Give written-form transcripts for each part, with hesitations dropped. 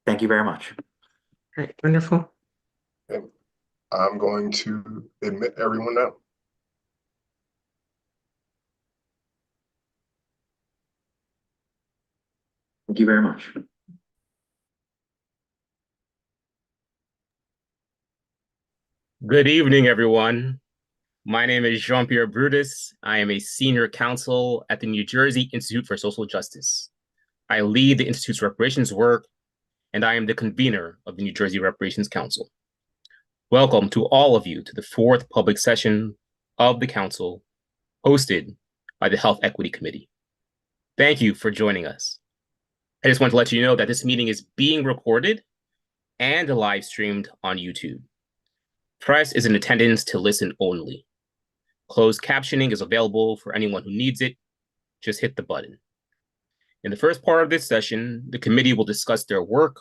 Thank you very much. All right, wonderful. And I'm going to admit everyone now. Thank you very much. Good evening, everyone. My name is Jean-Pierre Brutus. I am a senior counsel at the New Jersey Institute for Social Justice. I lead the Institute's reparations work, and I am the convener of the New Jersey Reparations Council. Welcome to all of you to the fourth public session of the council, hosted by the Health Equity Committee. Thank you for joining us. I just want to let you know that this meeting is being recorded and live streamed on YouTube. Press is in attendance to listen only. Closed captioning is available for anyone who needs it. Just hit the button. In the first part of this session, the committee will discuss their work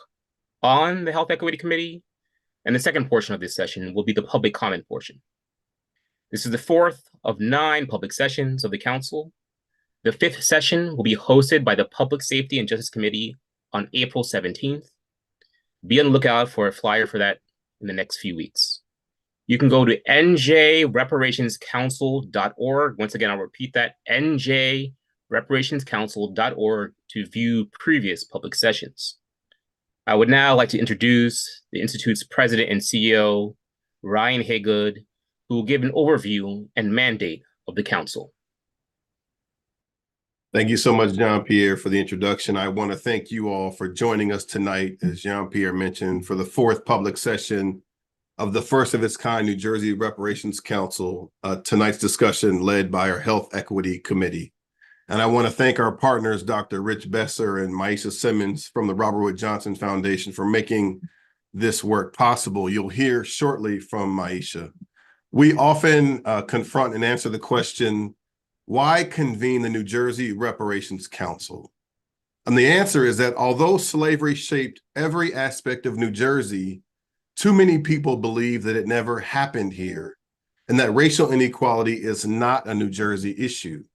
on the Health Equity Committee, and the second portion of this session will be the public comment portion. This is the fourth of 9 public sessions of the council. The fifth session will be hosted by the Public Safety and Justice Committee on April 17th. Be on the lookout for a flyer for that in the next few weeks. You can go to njreparationscouncil.org. Once again, I'll repeat that, njreparationscouncil.org to view previous public sessions. I would now like to introduce the Institute's president and CEO, Ryan Haygood, who will give an overview and mandate of the council. Thank you so much, Jean-Pierre, for the introduction. I want to thank you all for joining us tonight, as Jean-Pierre mentioned, for the fourth public session of the first of its kind New Jersey Reparations Council, tonight's discussion led by our Health Equity Committee. And I want to thank our partners, Dr. Rich Besser and Maisha Simmons from the Robert Wood Johnson Foundation for making this work possible. You'll hear shortly from Maisha. We often confront and answer the question, why convene the New Jersey Reparations Council? And the answer is that although slavery shaped every aspect of New Jersey, too many people believe that it never happened here and that racial inequality is not a New Jersey issue.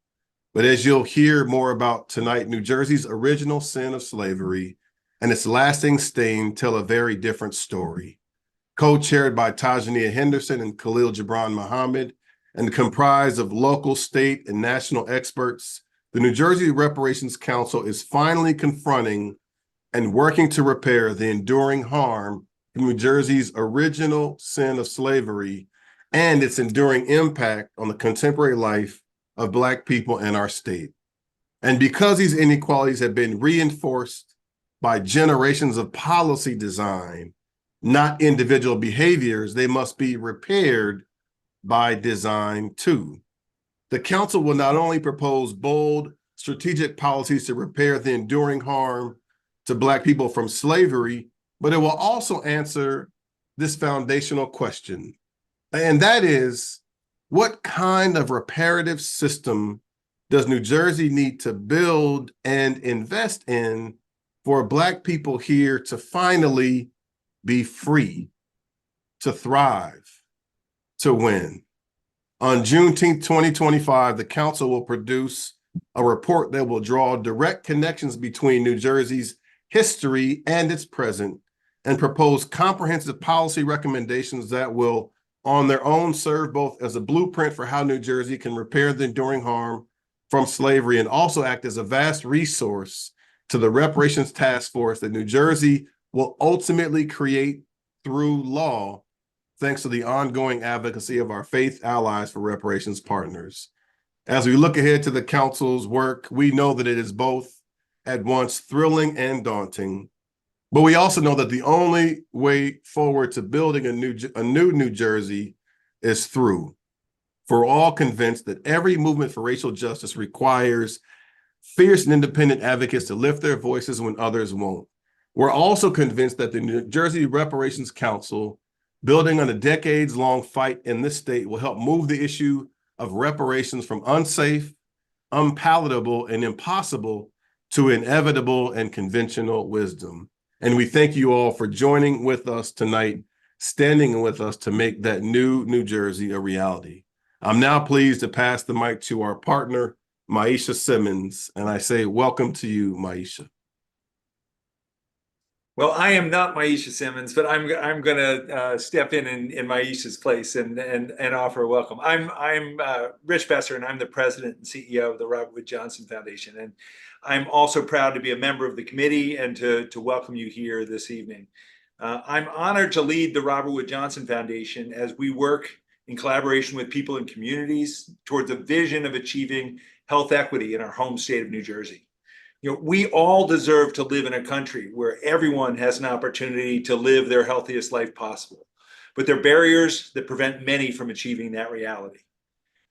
But as you'll hear more about tonight, New Jersey's original sin of slavery and its lasting stain tell a very different story. Co-chaired by Tajania Henderson and Khalil Gibran Muhammad and comprised of local, state, and national experts, the New Jersey Reparations Council is finally confronting and working to repair the enduring harm New Jersey's original sin of slavery and its enduring impact on the contemporary life of Black people in our state. And because these inequalities have been reinforced by generations of policy design, not individual behaviors, they must be repaired by design too. The council will not only propose bold strategic policies to repair the enduring harm to Black people from slavery, but it will also answer this foundational question. And that is, what kind of reparative system does New Jersey need to build and invest in for Black people here to finally be free, to thrive, to win? On Juneteenth, 2025, the council will produce a report that will draw direct connections between New Jersey's history and its present, and propose comprehensive policy recommendations that will, on their own, serve both as a blueprint for how New Jersey can repair the enduring harm from slavery and also act as a vast resource to the reparations task force that New Jersey will ultimately create through law, thanks to the ongoing advocacy of our faith allies for reparations partners. As we look ahead to the council's work, we know that it is both at once thrilling and daunting. But we also know that the only way forward to building a new New Jersey is through. For we're all convinced that every movement for racial justice requires fierce and independent advocates to lift their voices when others won't. We're also convinced that the New Jersey Reparations Council, building on a decades-long fight in this state, will help move the issue of reparations from unsafe, unpalatable, and impossible to inevitable and conventional wisdom. And we thank you all for joining with us tonight, standing with us to make that new New Jersey a reality. I'm now pleased to pass the mic to our partner, Maisha Simmons, and I say welcome to you, Maisha. Well, I am not Maisha Simmons, but I'm going to step in Maisha's place and offer a welcome. I'm Rich Besser, and I'm the president and CEO of the Robert Wood Johnson Foundation, and I'm also proud to be a member of the committee and to welcome you here this evening. I'm honored to lead the Robert Wood Johnson Foundation as we work in collaboration with people and communities towards a vision of achieving health equity in our home state of New Jersey. We all deserve to live in a country where everyone has an opportunity to live their healthiest life possible. But there are barriers that prevent many from achieving that reality.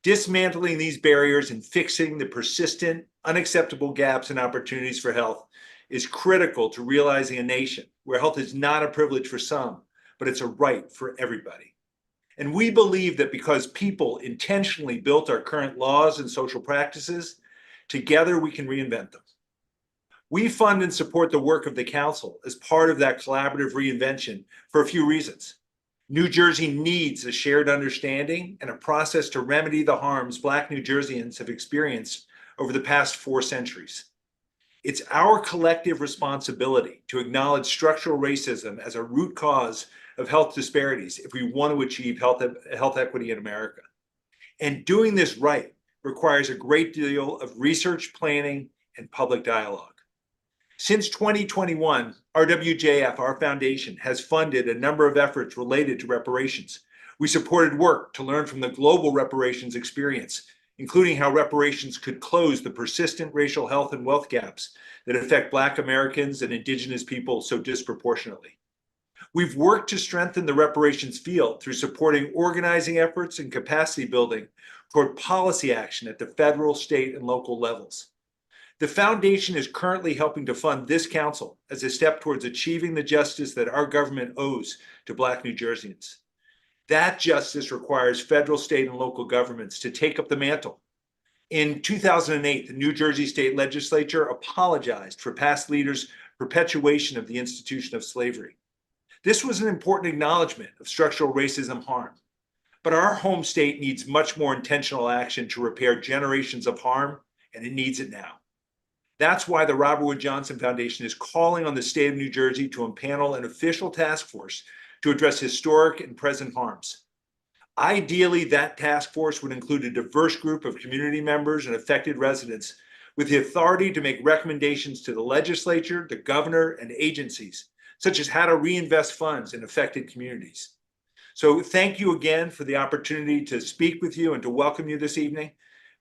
Dismantling these barriers and fixing the persistent, unacceptable gaps in opportunities for health is critical to realizing a nation where health is not a privilege for some, but it's a right for everybody. And we believe that because people intentionally built our current laws and social practices, together we can reinvent them. We fund and support the work of the Council as part of that collaborative reinvention for a few reasons. New Jersey needs a shared understanding and a process to remedy the harms Black New Jerseyans have experienced over the past 4 centuries. It's our collective responsibility to acknowledge structural racism as a root cause of health disparities if we want to achieve health equity in America. And doing this right requires a great deal of research, planning, and public dialogue. Since 2021, RWJF, our foundation, has funded a number of efforts related to reparations. We supported work to learn from the global reparations experience, including how reparations could close the persistent racial health and wealth gaps that affect Black Americans and Indigenous people so disproportionately. We've worked to strengthen the reparations field through supporting organizing efforts and capacity building toward policy action at the federal, state, and local levels. The foundation is currently helping to fund this council as a step towards achieving the justice that our government owes to Black New Jerseyans. That justice requires federal, state, and local governments to take up the mantle. In 2008, the New Jersey State Legislature apologized for past leaders' perpetuation of the institution of slavery. This was an important acknowledgement of structural racism harm. But our home state needs much more intentional action to repair generations of harm, and it needs it now. That's why the Robert Wood Johnson Foundation is calling on the state of New Jersey to impanel an official task force to address historic and present harms. Ideally, that task force would include a diverse group of community members and affected residents with the authority to make recommendations to the legislature, the governor, and agencies, such as how to reinvest funds in affected communities. So thank you again for the opportunity to speak with you and to welcome you this evening.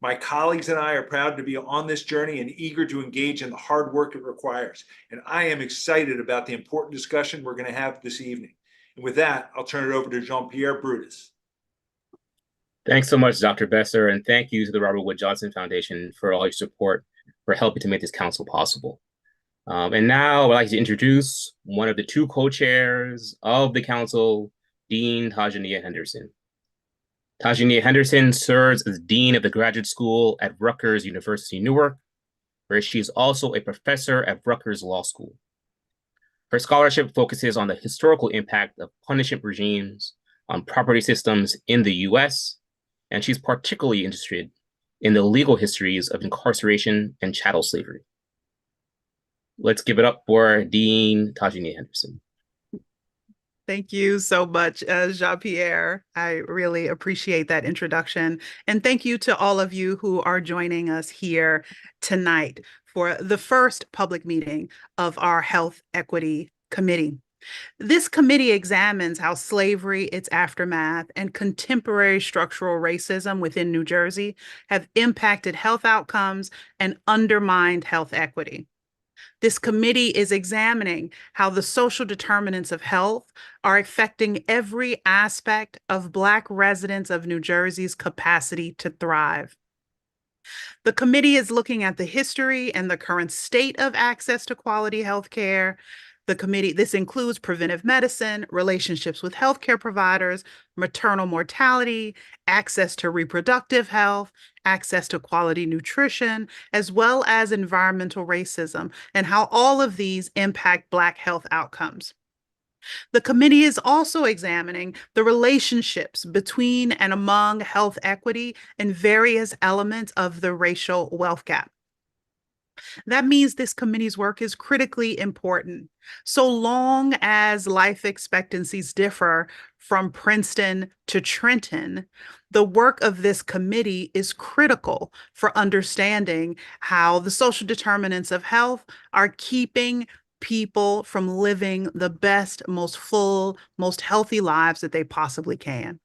My colleagues and I are proud to be on this journey and eager to engage in the hard work it requires. And I am excited about the important discussion we're going to have this evening. And with that, I'll turn it over to Jean-Pierre Brutus. Thanks so much, Dr. Besser, and thank you to the Robert Wood Johnson Foundation for all your support for helping to make this council possible. And now I'd like to introduce one of the 2 co-chairs of the council, Dean Tajania Henderson. Tajania Henderson serves as Dean of the Graduate School at Rutgers University, Newark, where she is also a professor at Rutgers Law School. Her scholarship focuses on the historical impact of punishment regimes on property systems in the US, and she's particularly interested in the legal histories of incarceration and chattel slavery. Let's give it up for Dean Tajania Henderson. Thank you so much, Jean-Pierre. I really appreciate that introduction. And thank you to all of you who are joining us here tonight for the first public meeting of our Health Equity Committee. This committee examines how slavery, its aftermath, and contemporary structural racism within New Jersey have impacted health outcomes and undermined health equity. This committee is examining how the social determinants of health are affecting every aspect of Black residents of New Jersey's capacity to thrive. The committee is looking at the history and the current state of access to quality health care. This includes preventive medicine, relationships with healthcare providers, maternal mortality, access to reproductive health, access to quality nutrition, as well as environmental racism, and how all of these impact Black health outcomes. The committee is also examining the relationships between and among health equity and various elements of the racial wealth gap. That means this committee's work is critically important. So long as life expectancies differ from Princeton to Trenton, the work of this committee is critical for understanding how the social determinants of health are keeping people from living the best, most full, most healthy lives that they possibly can.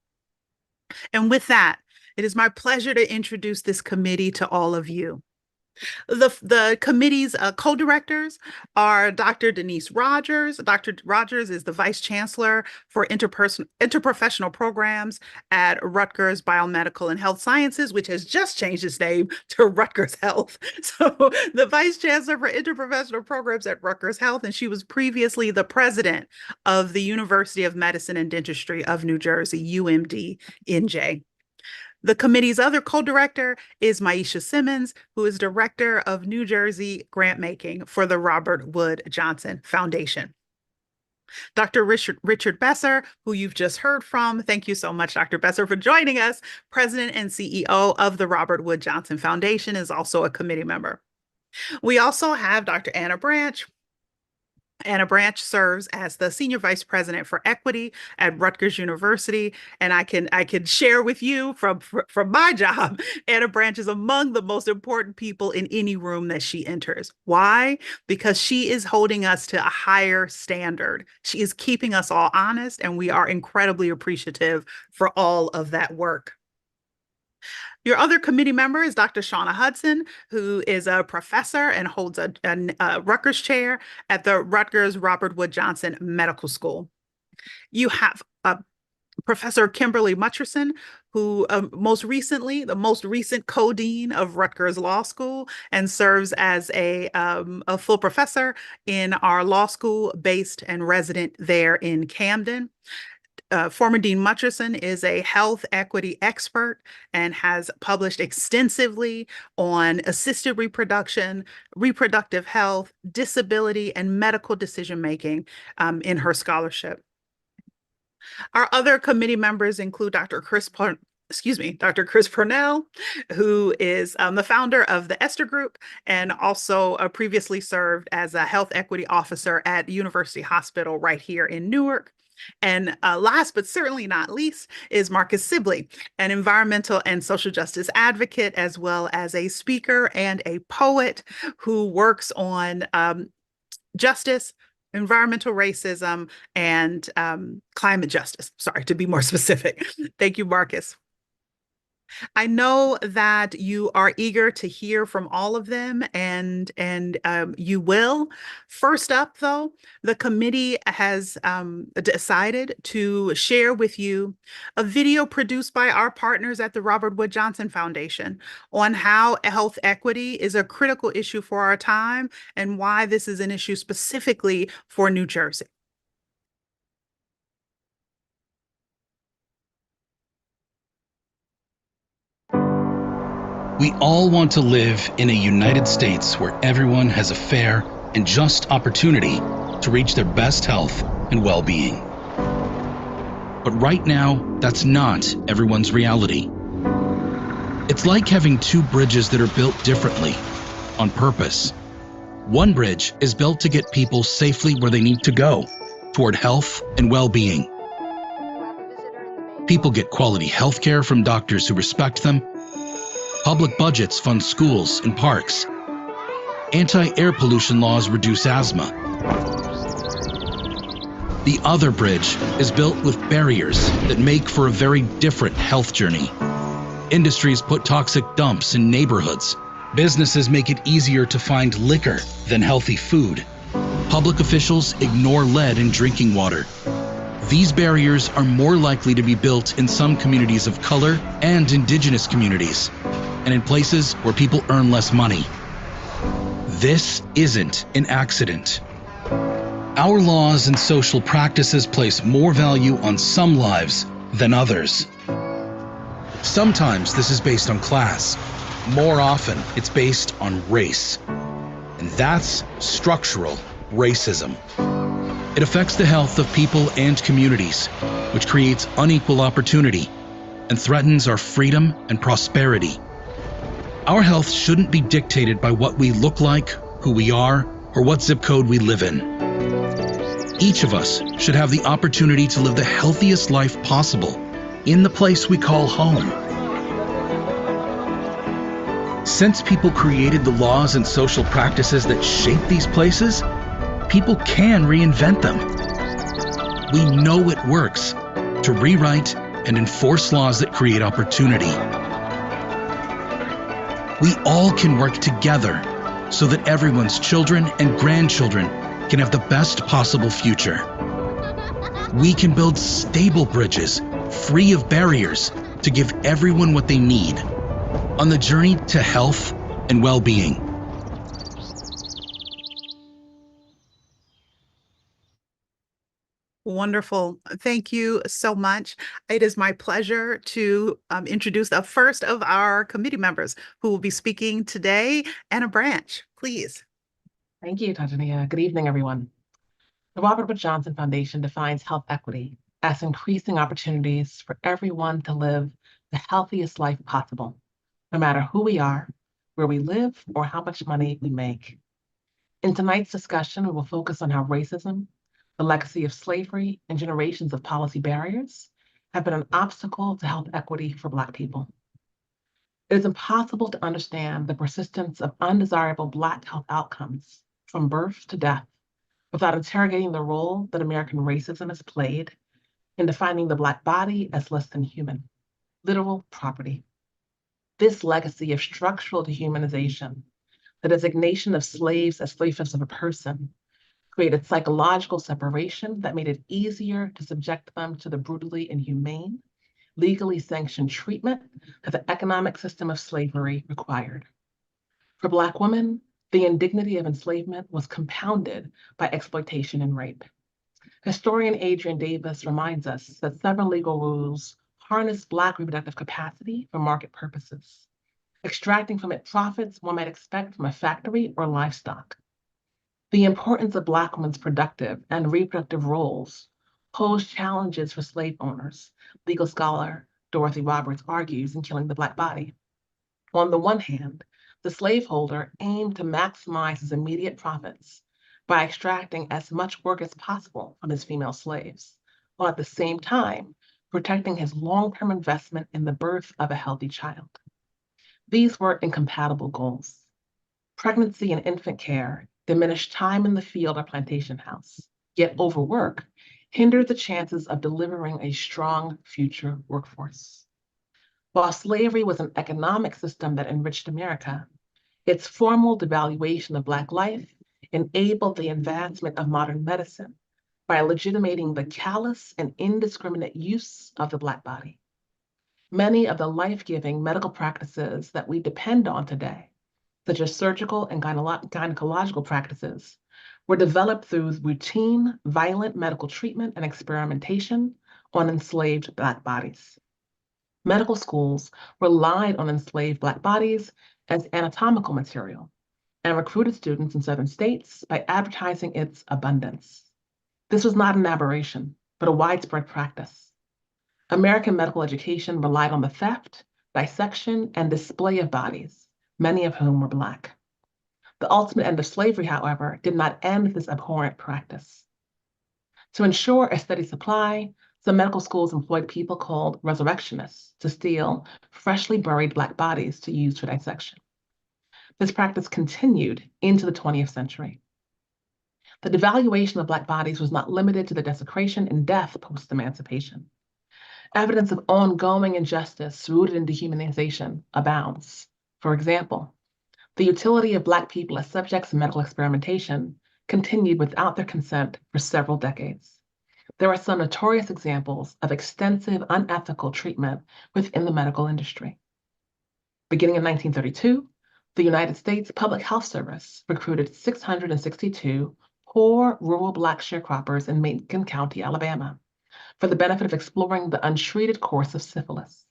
And with that, it is my pleasure to introduce this committee to all of you. The committee's co-directors are Dr. Denise Rogers. Dr. Rogers is the Vice Chancellor for Interprofessional Programs at Rutgers Biomedical and Health Sciences, which has just changed its name to Rutgers Health. So the Vice Chancellor for Interprofessional Programs at Rutgers Health, and she was previously the president of the University of Medicine and Dentistry of New Jersey, UMD, NJ. The committee's other co-director is Maisha Simmons, who is director of New Jersey grant making for the Robert Wood Johnson Foundation. Dr. Richard Besser, who you've just heard from, thank you so much, Dr. Besser, for joining us, president and CEO of the Robert Wood Johnson Foundation, is also a committee member. We also have Dr. Anna Branch. Anna Branch serves as the Senior Vice President for Equity at Rutgers University, and I can share with you from my job, Anna Branch is among the most important people in any room that she enters. Why? Because she is holding us to a higher standard. She is keeping us all honest, and we are incredibly appreciative for all of that work. Your other committee member is Dr. Shauna Hudson, who is a professor and holds a Rutgers chair at the Rutgers Robert Wood Johnson Medical School. You have Professor Kimberly Mutcherson, who the most recent co-dean of Rutgers Law School and serves as a full professor in our law school based and resident there in Camden. Former Dean Mutcherson is a health equity expert and has published extensively on assisted reproduction, reproductive health, disability, and medical decision-making in her scholarship. Our other committee members include Dr. Chris Purnell, who is the founder of the Esther Group and also previously served as a health equity officer at University Hospital right here in Newark. And last but certainly not least is Marcus Sibley, an environmental and social justice advocate, as well as a speaker and a poet who works on justice, environmental racism, and climate justice. Sorry, to be more specific. Thank you, Marcus. I know that you are eager to hear from all of them, and you will. First up, though, the committee has decided to share with you a video produced by our partners at the Robert Wood Johnson Foundation on how health equity is a critical issue for our time and why this is an issue specifically for New Jersey. We all want to live in a United States where everyone has a fair and just opportunity to reach their best health and well-being. But right now, that's not everyone's reality. It's like having two bridges that are built differently, on purpose. One bridge is built to get people safely where they need to go, toward health and well-being. People get quality health care from doctors who respect them. Public budgets fund schools and parks. Anti-air pollution laws reduce asthma. The other bridge is built with barriers that make for a very different health journey. Industries put toxic dumps in neighborhoods. Businesses make it easier to find liquor than healthy food. Public officials ignore lead in drinking water. These barriers are more likely to be built in some communities of color and indigenous communities, and in places where people earn less money. This isn't an accident. Our laws and social practices place more value on some lives than others. Sometimes this is based on class. More often, it's based on race. And that's structural racism. It affects the health of people and communities, which creates unequal opportunity and threatens our freedom and prosperity. Our health shouldn't be dictated by what we look like, who we are, or what zip code we live in. Each of us should have the opportunity to live the healthiest life possible in the place we call home. Since people created the laws and social practices that shape these places, people can reinvent them. We know it works to rewrite and enforce laws that create opportunity. We all can work together so that everyone's children and grandchildren can have the best possible future. We can build stable bridges, free of barriers, to give everyone what they need on the journey to health and well-being. Wonderful. Thank you so much. It is my pleasure to introduce the first of our committee members who will be speaking today, Anna Branch, please. Thank you, Tanja. Good evening, everyone. The Robert Wood Johnson Foundation defines health equity as increasing opportunities for everyone to live the healthiest life possible, no matter who we are, where we live, or how much money we make. In tonight's discussion, we will focus on how racism, the legacy of slavery, and generations of policy barriers have been an obstacle to health equity for Black people. It is impossible to understand the persistence of undesirable Black health outcomes from birth to death without interrogating the role that American racism has played in defining the Black body as less than human, literal property. This legacy of structural dehumanization, the designation of slaves as 3/5 of a person, created psychological separation that made it easier to subject them to the brutally inhumane, legally sanctioned treatment that the economic system of slavery required. For Black women, the indignity of enslavement was compounded by exploitation and rape. Historian Adrian Davis reminds us that several legal rules harness Black reproductive capacity for market purposes, extracting from it profits one might expect from a factory or livestock. The importance of Black women's productive and reproductive roles pose challenges for slave owners, legal scholar Dorothy Roberts argues in Killing the Black Body. On the one hand, the slaveholder aimed to maximize his immediate profits by extracting as much work as possible from his female slaves, while at the same time protecting his long-term investment in the birth of a healthy child. These were incompatible goals. Pregnancy and infant care diminished time in the field or plantation house, yet overwork hindered the chances of delivering a strong future workforce. While slavery was an economic system that enriched America, its formal devaluation of Black life enabled the advancement of modern medicine by legitimating the callous and indiscriminate use of the Black body. Many of the life-giving medical practices that we depend on today, such as surgical and gynecological practices, were developed through routine, violent medical treatment and experimentation on enslaved Black bodies. Medical schools relied on enslaved Black bodies as anatomical material and recruited students in Southern states by advertising its abundance. This was not an aberration, but a widespread practice. American medical education relied on the theft, dissection, and display of bodies, many of whom were Black. The ultimate end of slavery, however, did not end this abhorrent practice. To ensure a steady supply, some medical schools employed people called resurrectionists to steal freshly buried Black bodies to use for dissection. This practice continued into the 20th century. The devaluation of Black bodies was not limited to the desecration and death post-emancipation. Evidence of ongoing injustice rooted in dehumanization abounds. For example, the utility of Black people as subjects of medical experimentation continued without their consent for several decades. There are some notorious examples of extensive unethical treatment within the medical industry. Beginning in 1932, the United States Public Health Service recruited 662 poor rural Black sharecroppers in Macon County, Alabama, for the benefit of exploring the untreated course of syphilis,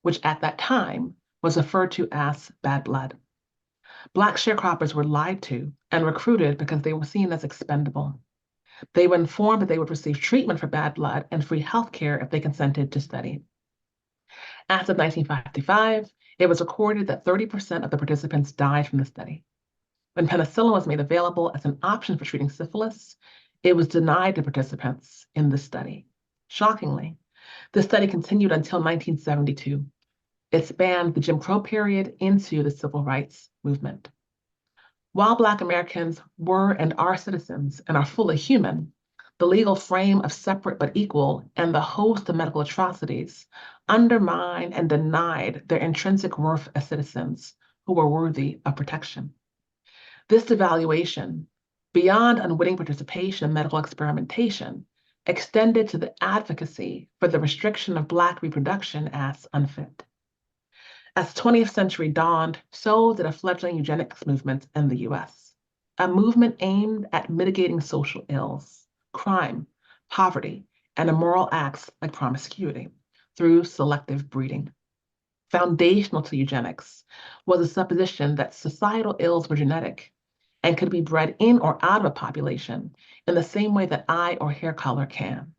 which at that time was referred to as bad blood. Black sharecroppers were lied to and recruited because they were seen as expendable. They were informed that they would receive treatment for bad blood and free health care if they consented to study. As of 1955, It was recorded that 30% of the participants died from the study. When penicillin was made available as an option for treating syphilis, it was denied to participants in the study. Shockingly, the study continued until 1972. It spanned the Jim Crow period into the civil rights movement. While Black Americans were and are citizens and are fully human, the legal frame of separate but equal and the host of medical atrocities undermined and denied their intrinsic worth as citizens who were worthy of protection. This devaluation, beyond unwitting participation in medical experimentation, extended to the advocacy for the restriction of Black reproduction as unfit. As the 20th century dawned, so did a fledgling eugenics movement in the US, a movement aimed at mitigating social ills, crime, poverty, and immoral acts like promiscuity through selective breeding. Foundational to eugenics was the supposition that societal ills were genetic and could be bred in or out of a population in the same way that eye or hair color can.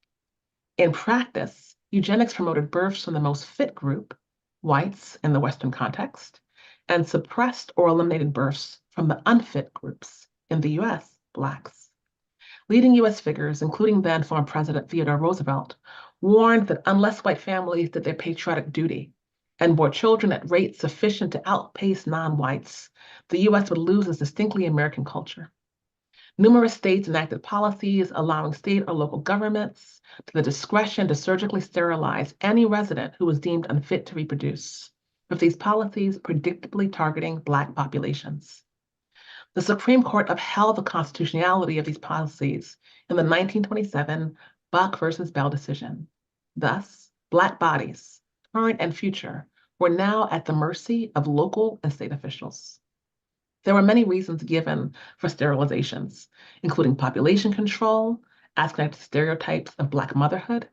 In practice, eugenics promoted births from the most fit group, whites in the Western context, and suppressed or eliminated births from the unfit groups, in the US, Blacks. Leading US figures, including then former President Theodore Roosevelt, warned that unless white families did their patriotic duty and bore children at rates sufficient to outpace non-whites, the US would lose its distinctly American culture. Numerous states enacted policies allowing state or local governments to the discretion to surgically sterilize any resident who was deemed unfit to reproduce, with these policies predictably targeting Black populations. The Supreme Court upheld the constitutionality of these policies in the 1927 Buck versus Bell decision. Thus, Black bodies, current and future, were now at the mercy of local and state officials. There were many reasons given for sterilizations, including population control, as connected to stereotypes of Black motherhood,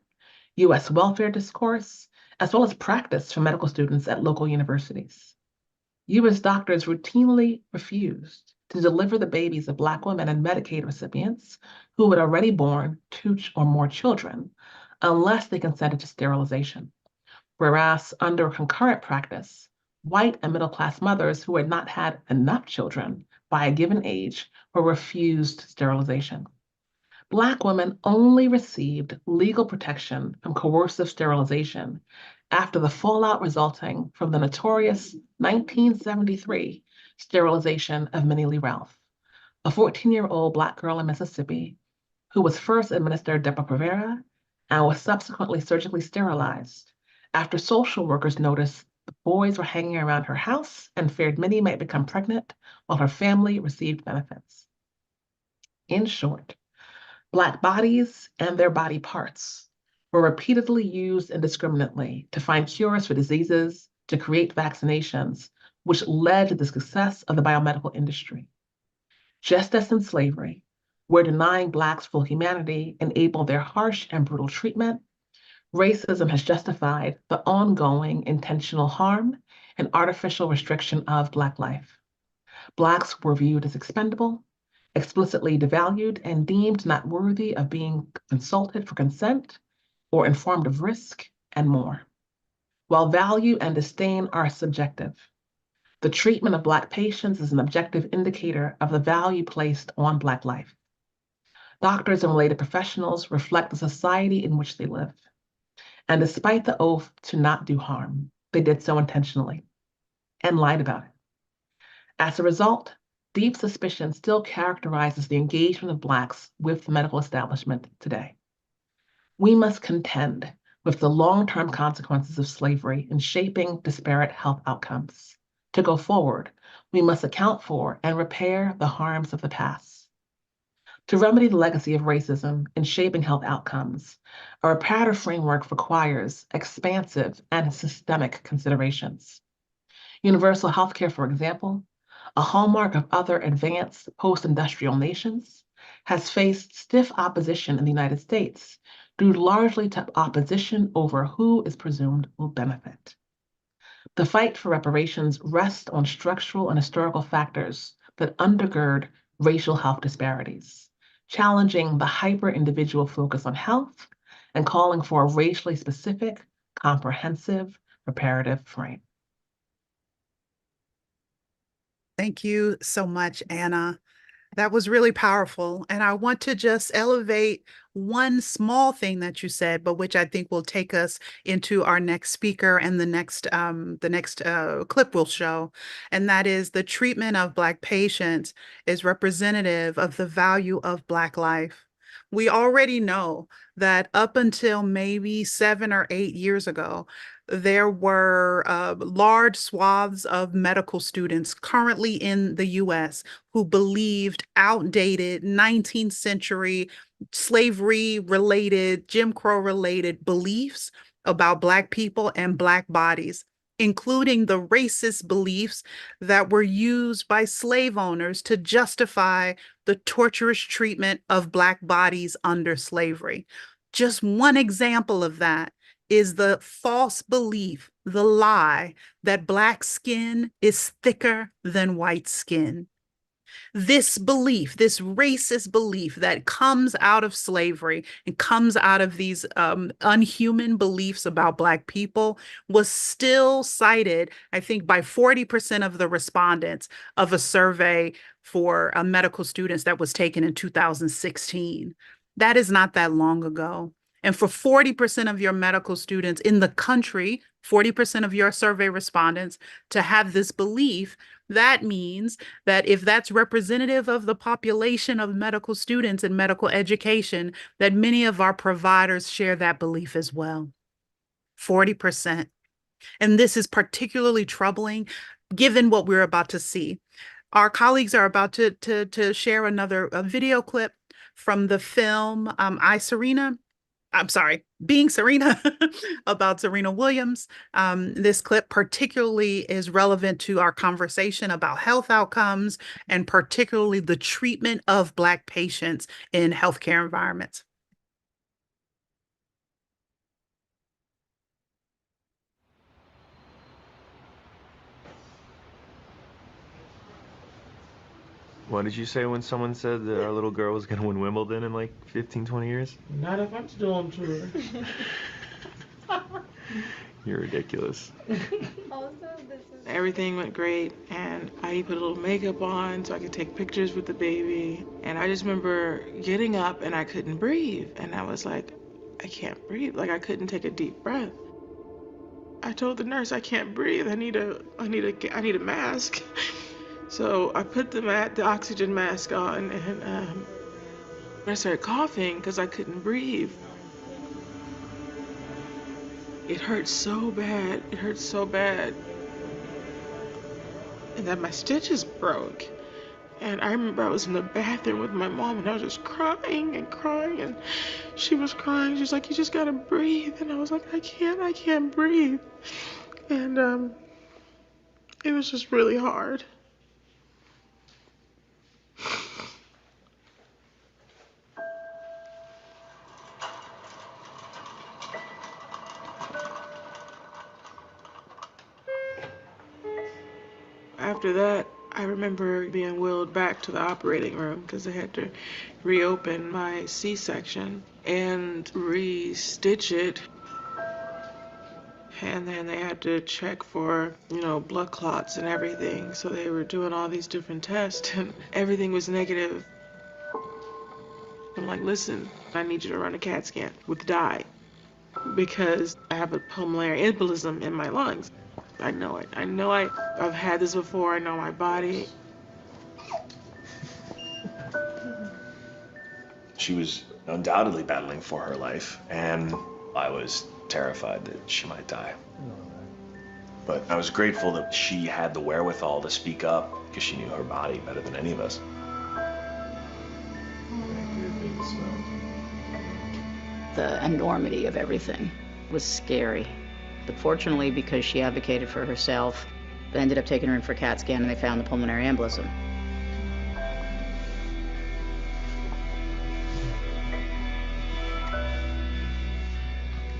US welfare discourse, as well as practice for medical students at local universities. US doctors routinely refused to deliver the babies of Black women and Medicaid recipients who had already borne 2 or more children unless they consented to sterilization. Whereas under concurrent practice, white and middle-class mothers who had not had enough children by a given age were refused sterilization. Black women only received legal protection from coercive sterilization after the fallout resulting from the notorious 1973 sterilization of Minnie Lee Ralph, a 14-year-old Black girl in Mississippi who was first administered Depo-Provera and was subsequently surgically sterilized after social workers noticed the boys were hanging around her house and feared Minnie might become pregnant while her family received benefits. In short, Black bodies and their body parts were repeatedly used indiscriminately to find cures for diseases, to create vaccinations, which led to the success of the biomedical industry. Just as in slavery, where denying Blacks full humanity enabled their harsh and brutal treatment, racism has justified the ongoing intentional harm and artificial restriction of Black life. Blacks were viewed as expendable, explicitly devalued, and deemed not worthy of being consulted for consent or informed of risk, and more. While value and disdain are subjective, the treatment of Black patients is an objective indicator of the value placed on Black life. Doctors and related professionals reflect the society in which they live. And despite the oath to not do harm, they did so intentionally and lied about it. As a result, deep suspicion still characterizes the engagement of Blacks with the medical establishment today. We must contend with the long-term consequences of slavery in shaping disparate health outcomes. To go forward, we must account for and repair the harms of the past. To remedy the legacy of racism in shaping health outcomes, a reparative framework requires expansive and systemic considerations. Universal healthcare, for example, a hallmark of other advanced post-industrial nations, has faced stiff opposition in the United States due largely to opposition over who is presumed will benefit. The fight for reparations rests on structural and historical factors that undergird racial health disparities, challenging the hyper-individual focus on health and calling for a racially specific, comprehensive reparative frame. Thank you so much, Anna. That was really powerful. And I want to just elevate one small thing that you said, but which I think will take us into our next speaker and the next clip we'll show. And that is the treatment of Black patients is representative of the value of Black life. We already know that up until maybe 7 or 8 years ago, there were large swaths of medical students currently in the US who believed outdated 19th century slavery related, Jim Crow related beliefs about Black people and Black bodies, including the racist beliefs that were used by slave owners to justify the torturous treatment of Black bodies under slavery. Just one example of that is the false belief, the lie that Black skin is thicker than white skin. This belief, this racist belief that comes out of slavery and comes out of these unhuman beliefs about Black people was still cited, I think, by 40% of the respondents of a survey for medical students that was taken in 2016. That is not that long ago. And for 40% of your medical students in the country, 40% of your survey respondents to have this belief, that means that if that's representative of the population of medical students and medical education, that many of our providers share that belief as well. 40%. And this is particularly troubling given what we're about to see. Our colleagues are about to share another video clip from the film Being Serena about Serena Williams. This clip particularly is relevant to our conversation about health outcomes and particularly the treatment of Black patients in healthcare environments. What did you say when someone said that our little girl was going to win Wimbledon in like 15, 20 years? Not if I'm still on tour. You're ridiculous. Everything went great, and I put a little makeup on so I could take pictures with the baby. And I just remember getting up and I couldn't breathe. And I was like, I can't breathe. Like I couldn't take a deep breath. I told the nurse, I can't breathe. I need a mask. So I put the oxygen mask on, and I started coughing because I couldn't breathe. It hurt so bad. It hurt so bad. And then my stitches broke. And I remember I was in the bathroom with my mom, and I was just crying and crying, and she was crying. She was like, you just gotta breathe. And I was like, I can't breathe. And it was just really hard. After that, I remember being wheeled back to the operating room because they had to reopen my C-section and re-stitch it. And then they had to check for, blood clots and everything. So they were doing all these different tests and everything was negative. I'm like, listen, I need you to run a CAT scan with dye because I have a pulmonary embolism in my lungs. I know it. I've had this before. I know my body. She was undoubtedly battling for her life, and I was terrified that she might die. But I was grateful that she had the wherewithal to speak up because she knew her body better than any of us. The enormity of everything was scary. But fortunately, because she advocated for herself, they ended up taking her in for a CAT scan and they found the pulmonary embolism.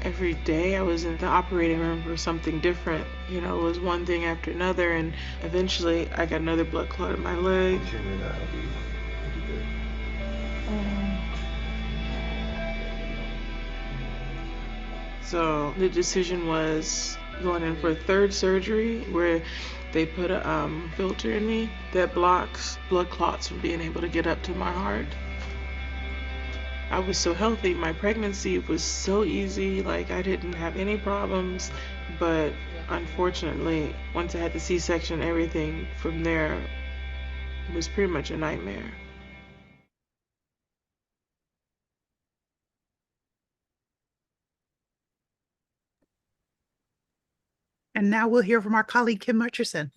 Every day I was in the operating room for something different. It was one thing after another, and eventually I got another blood clot in my leg. So the decision was going in for a third surgery where They put a filter in me that blocks blood clots from being able to get up to my heart. I was so healthy. My pregnancy was so easy. Like, I didn't have any problems. But unfortunately, once I had the C-section, everything from there was pretty much a nightmare. And now we'll hear from our colleague, Kim Murchison.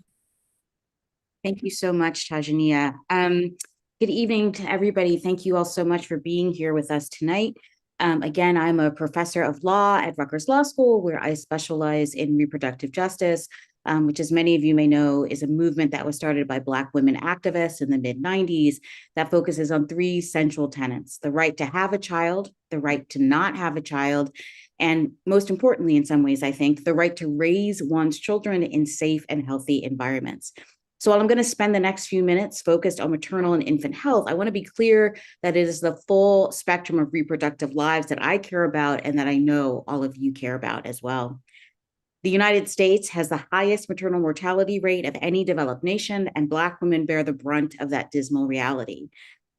Thank you so much, Tajania. Good evening to everybody. Thank you all so much for being here with us tonight. Again, I'm a professor of law at Rutgers Law School, where I specialize in reproductive justice, which, as many of you may know, is a movement that was started by Black women activists in the mid-90s that focuses on three central tenets: the right to have a child, the right to not have a child, and most importantly, in some ways, I think, the right to raise one's children in safe and healthy environments. So while I'm going to spend the next few minutes focused on maternal and infant health, I want to be clear that it is the full spectrum of reproductive lives that I care about and that I know all of you care about as well. The United States has the highest maternal mortality rate of any developed nation, and Black women bear the brunt of that dismal reality.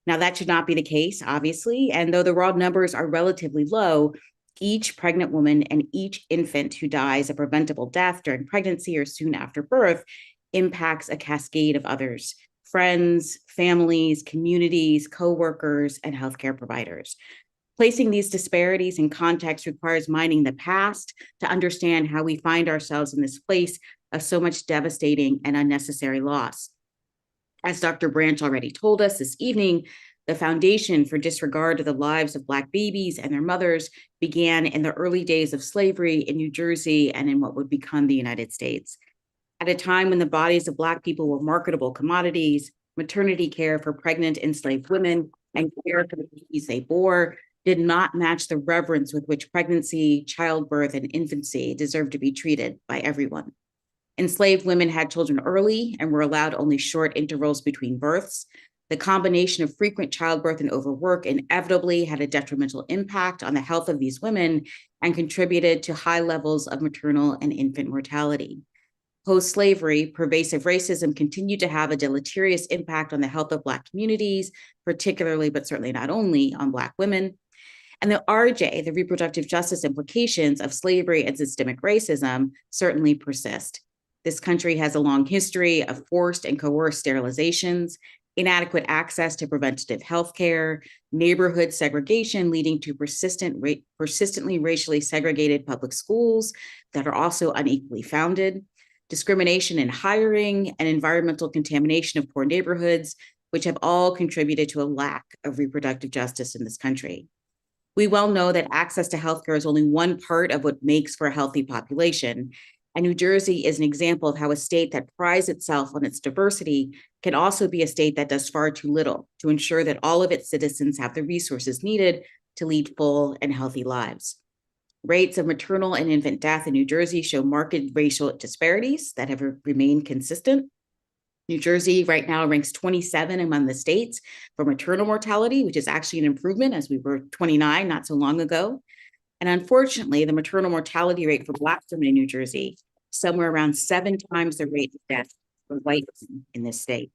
Now, that should not be the case, obviously, and though the raw numbers are relatively low, each pregnant woman and each infant who dies a preventable death during pregnancy or soon after birth impacts a cascade of others: friends, families, communities, co-workers, and healthcare providers. Placing these disparities in context requires mining the past to understand how we find ourselves in this place of so much devastating and unnecessary loss. As Dr. Branch already told us this evening, the foundation for disregard of the lives of Black babies and their mothers began in the early days of slavery in New Jersey and in what would become the United States. At a time when the bodies of Black people were marketable commodities, maternity care for pregnant enslaved women and care for the babies they bore did not match the reverence with which pregnancy, childbirth, and infancy deserved to be treated by everyone. Enslaved women had children early and were allowed only short intervals between births. The combination of frequent childbirth and overwork inevitably had a detrimental impact on the health of these women and contributed to high levels of maternal and infant mortality. Post-slavery, pervasive racism continued to have a deleterious impact on the health of Black communities, particularly, but certainly not only, on Black women. And the RJ, the reproductive justice implications of slavery and systemic racism, certainly persist. This country has a long history of forced and coerced sterilizations, inadequate access to preventative health care, neighborhood segregation leading to persistently racially segregated public schools that are also unequally founded, discrimination in hiring, and environmental contamination of poor neighborhoods, which have all contributed to a lack of reproductive justice in this country. We well know that access to healthcare is only one part of what makes for a healthy population, and New Jersey is an example of how a state that prides itself on its diversity can also be a state that does far too little to ensure that all of its citizens have the resources needed to lead full and healthy lives. Rates of maternal and infant death in New Jersey show marked racial disparities that have remained consistent. New Jersey right now ranks 27 among the states for maternal mortality, which is actually an improvement, as we were 29 not so long ago. And unfortunately, the maternal mortality rate for Black women in New Jersey is somewhere around 7 times the rate of death for white women in this state.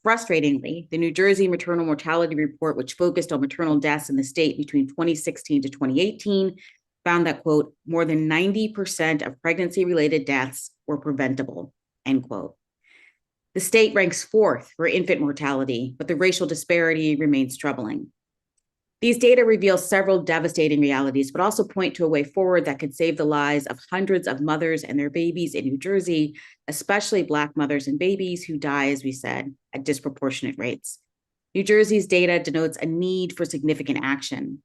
Frustratingly, the New Jersey Maternal Mortality Report, which focused on maternal deaths in the state between 2016 to 2018, found that, quote, more than 90% of pregnancy-related deaths were preventable, end quote. The state ranks 4th for infant mortality, but the racial disparity remains troubling. These data reveal several devastating realities, but also point to a way forward that could save the lives of hundreds of mothers and their babies in New Jersey, especially Black mothers and babies who die, as we said, at disproportionate rates. New Jersey's data denotes a need for significant action.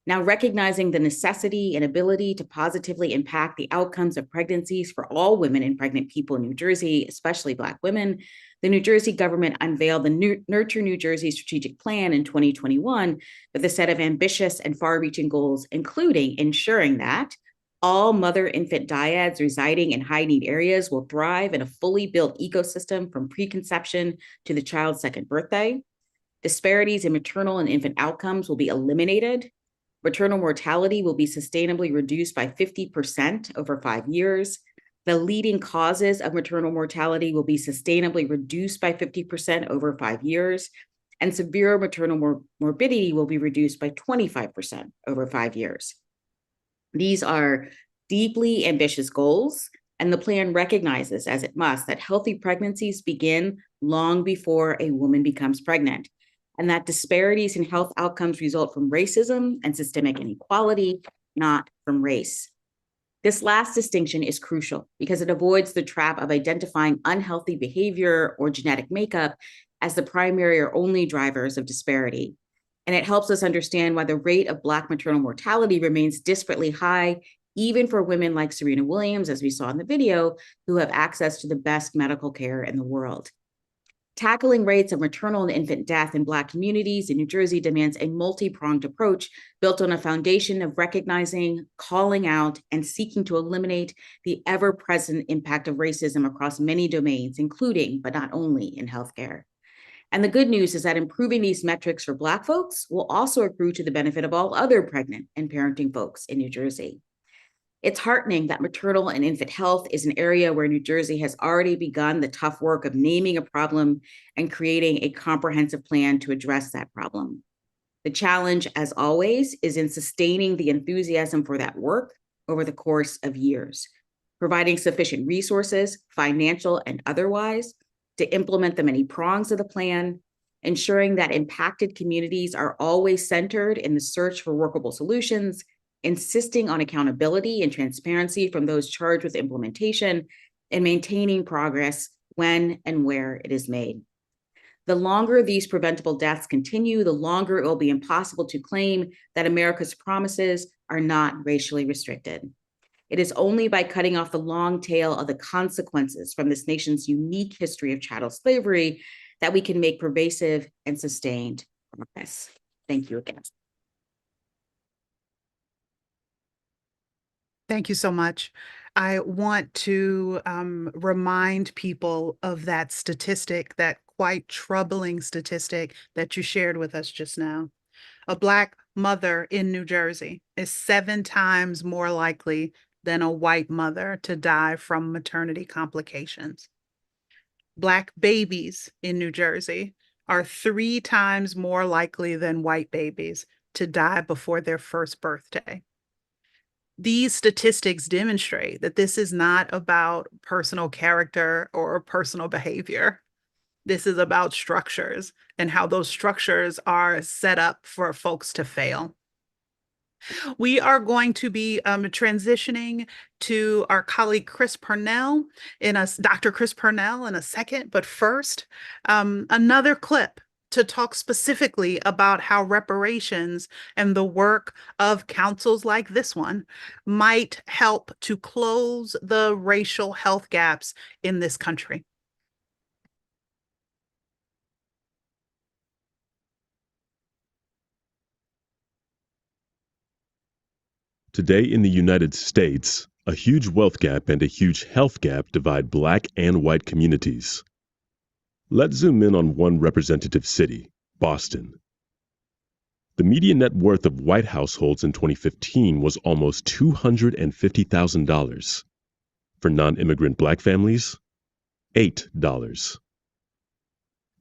Now, recognizing the necessity and ability to positively impact the outcomes of pregnancies for all women and pregnant people in New Jersey, especially Black women, the New Jersey government unveiled the Nurture New Jersey Strategic Plan in 2021 with a set of ambitious and far-reaching goals, including ensuring that all mother-infant dyads residing in high-need areas will thrive in a fully built ecosystem from preconception to the child's second birthday. Disparities in maternal and infant outcomes will be eliminated. Maternal mortality will be sustainably reduced by 50% over 5 years. The leading causes of maternal mortality will be sustainably reduced by 50% over 5 years, and severe maternal morbidity will be reduced by 25% over 5 years. These are deeply ambitious goals, and the plan recognizes, as it must, that healthy pregnancies begin long before a woman becomes pregnant, and that disparities in health outcomes result from racism and systemic inequality, not from race. This last distinction is crucial because it avoids the trap of identifying unhealthy behavior or genetic makeup as the primary or only drivers of disparity. And it helps us understand why the rate of Black maternal mortality remains disparately high, even for women like Serena Williams, as we saw in the video, who have access to the best medical care in the world. Tackling rates of maternal and infant death in Black communities in New Jersey demands a multi-pronged approach built on a foundation of recognizing, calling out, and seeking to eliminate the ever-present impact of racism across many domains, including, but not only, in healthcare. And the good news is that improving these metrics for Black folks will also accrue to the benefit of all other pregnant and parenting folks in New Jersey. It's heartening that maternal and infant health is an area where New Jersey has already begun the tough work of naming a problem and creating a comprehensive plan to address that problem. The challenge, as always, is in sustaining the enthusiasm for that work over the course of years, providing sufficient resources, financial and otherwise, to implement the many prongs of the plan, ensuring that impacted communities are always centered in the search for workable solutions, insisting on accountability and transparency from those charged with implementation, and maintaining progress when and where it is made. The longer these preventable deaths continue, the longer it will be impossible to claim that America's promises are not racially restricted. It is only by cutting off the long tail of the consequences from this nation's unique history of chattel slavery that we can make pervasive and sustained progress. Thank you again. Thank you so much. I want to remind people of that statistic, that quite troubling statistic that you shared with us just now. A Black mother in New Jersey is 7 times more likely than a white mother to die from maternity complications. Black babies in New Jersey are 3 times more likely than white babies to die before their first birthday. These statistics demonstrate that this is not about personal character or personal behavior. This is about structures and how those structures are set up for folks to fail. We are going to be transitioning to our colleague Chris Purnell Dr. Chris Purnell in a second, but first, another clip to talk specifically about how reparations and the work of councils like this one might help to close the racial health gaps in this country. Today in the United States, a huge wealth gap and a huge health gap divide Black and white communities. Let's zoom in on one representative city, Boston. The median net worth of white households in 2015 was almost $250,000. For non-immigrant Black families, $8.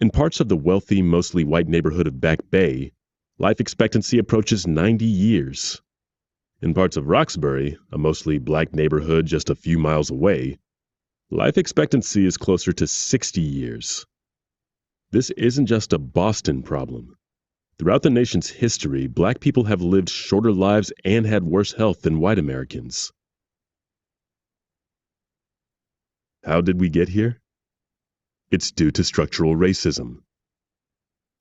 In parts of the wealthy, mostly white neighborhood of Back Bay, life expectancy approaches 90 years. In parts of Roxbury, a mostly Black neighborhood just a few miles away, life expectancy is closer to 60 years. This isn't just a Boston problem. Throughout the nation's history, Black people have lived shorter lives and had worse health than white Americans. How did we get here? It's due to structural racism.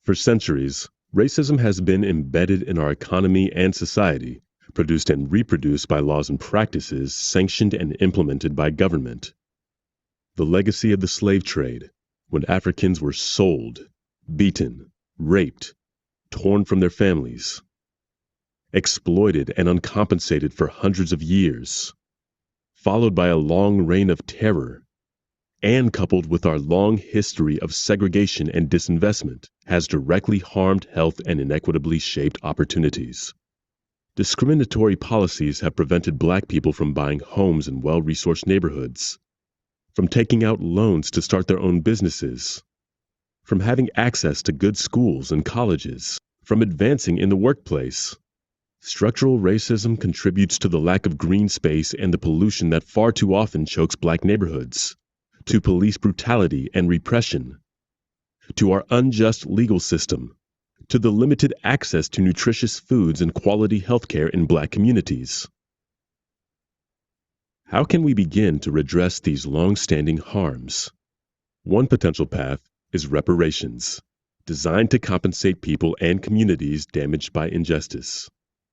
For centuries, racism has been embedded in our economy and society, produced and reproduced by laws and practices sanctioned and implemented by government. The legacy of the slave trade, when Africans were sold, beaten, raped, torn from their families, exploited and uncompensated for hundreds of years, followed by a long reign of terror, and coupled with our long history of segregation and disinvestment, has directly harmed health and inequitably shaped opportunities. Discriminatory policies have prevented Black people from buying homes in well-resourced neighborhoods, from taking out loans to start their own businesses, from having access to good schools and colleges, from advancing in the workplace. Structural racism contributes to the lack of green space and the pollution that far too often chokes Black neighborhoods, to police brutality and repression, to our unjust legal system, to the limited access to nutritious foods and quality healthcare in Black communities. How can we begin to redress these long-standing harms? One potential path is reparations, designed to compensate people and communities damaged by injustice.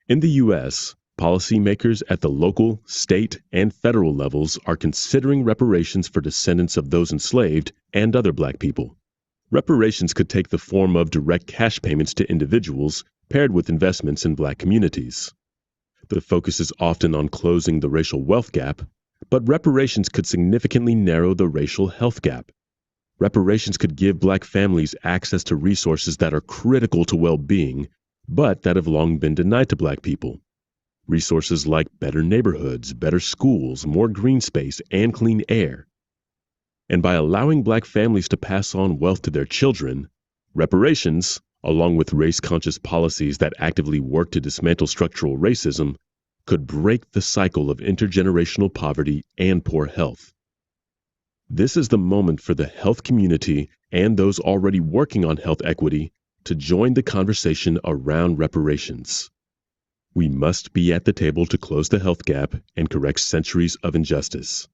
In the U.S., policymakers at the local, state, and federal levels are considering reparations for descendants of those enslaved and other Black people. Reparations could take the form of direct cash payments to individuals paired with investments in Black communities. The focus is often on closing the racial wealth gap, but reparations could significantly narrow the racial health gap. Reparations could give Black families access to resources that are critical to well-being, but that have long been denied to Black people. Resources like better neighborhoods, better schools, more green space, and clean air. And by allowing Black families to pass on wealth to their children, reparations, along with race-conscious policies that actively work to dismantle structural racism, could break the cycle of intergenerational poverty and poor health. This is the moment for the health community and those already working on health equity to join the conversation around reparations. We must be at the table to close the health gap and correct centuries of injustice.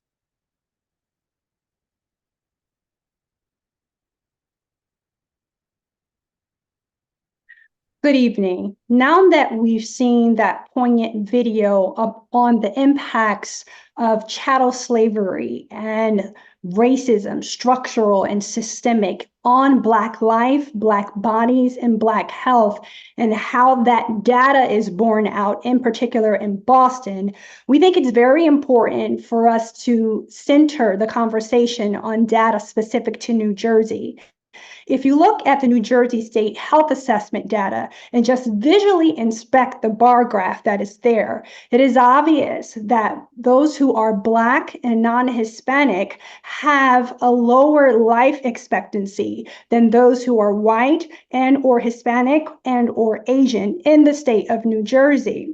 Good evening. Now that we've seen that poignant video on the impacts of chattel slavery and racism, structural and systemic, on Black life, Black bodies, and Black health, and how that data is borne out, in particular in Boston, we think it's very important for us to center the conversation on data specific to New Jersey. If you look at the New Jersey State Health Assessment data and just visually inspect the bar graph that is there, it is obvious that those who are Black and non-Hispanic have a lower life expectancy than those who are white and or Hispanic and or Asian in the state of New Jersey.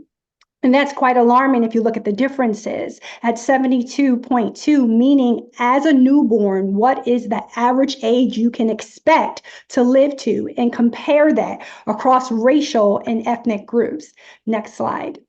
And that's quite alarming if you look at the differences. At 72.2, meaning as a newborn, what is the average age you can expect to live to, and compare that across racial and ethnic groups. Next slide.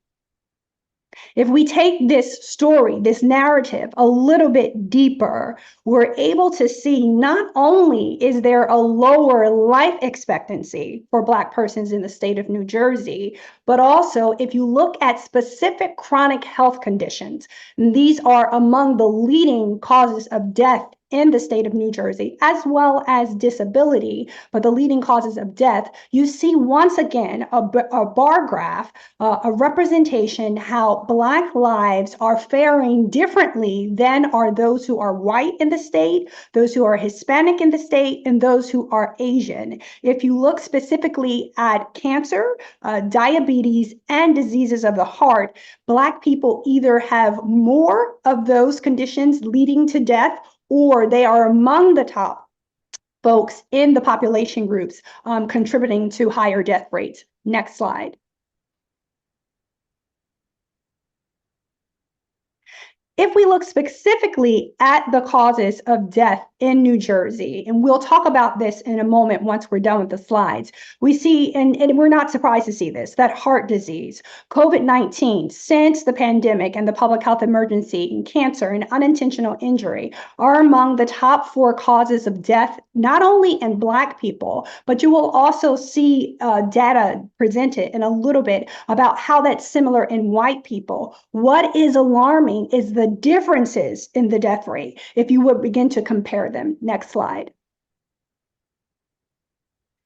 If we take this story, this narrative a little bit deeper, we're able to see not only is there a lower life expectancy for Black persons in the state of New Jersey, but also if you look at specific chronic health conditions, these are among the leading causes of death in the state of New Jersey, as well as disability, but the leading causes of death, you see once again a bar graph, a representation how Black lives are faring differently than are those who are white in the state, those who are Hispanic in the state, and those who are Asian. If you look specifically at cancer, diabetes, and diseases of the heart, Black people either have more of those conditions leading to death, or they are among the top folks in the population groups contributing to higher death rates. Next slide. If we look specifically at the causes of death in New Jersey, and we'll talk about this in a moment once we're done with the slides, we see, and we're not surprised to see this, that heart disease, COVID-19, since the pandemic and the public health emergency, and cancer and unintentional injury are among the top 4 causes of death, not only in Black people, but you will also see data presented in a little bit about how that's similar in white people. What is alarming is the differences in the death rate if you would begin to compare them. Next slide.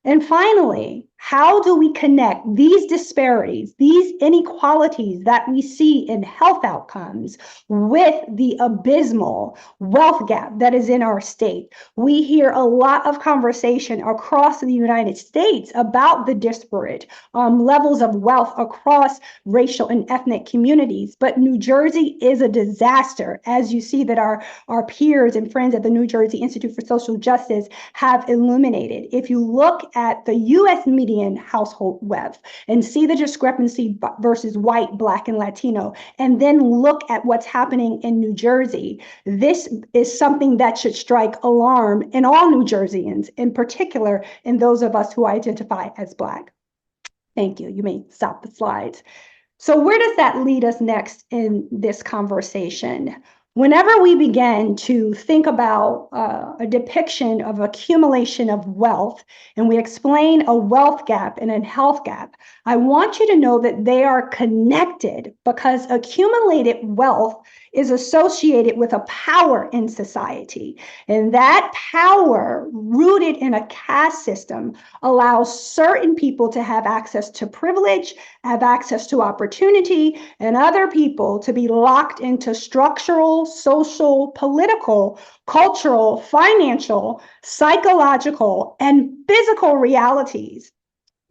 And finally, How do we connect these disparities, these inequalities that we see in health outcomes with the abysmal wealth gap that is in our state? We hear a lot of conversation across the United States about the disparate levels of wealth across racial and ethnic communities, but New Jersey is a disaster, as you see that our peers and friends at the New Jersey Institute for Social Justice have illuminated. If you look at the U.S. median household wealth and see the discrepancy versus white, Black, and Latino, and then look at what's happening in New Jersey, this is something that should strike alarm in all New Jerseyans, in particular in those of us who identify as Black. Thank you. You may stop the slides. So where does that lead us next in this conversation? Whenever we begin to think about a depiction of accumulation of wealth, and we explain a wealth gap and a health gap, I want you to know that they are connected, because accumulated wealth is associated with a power in society. And that power, rooted in a caste system, allows certain people to have access to privilege, have access to opportunity, and other people to be locked into structural, social, political, cultural, financial, psychological, and physical realities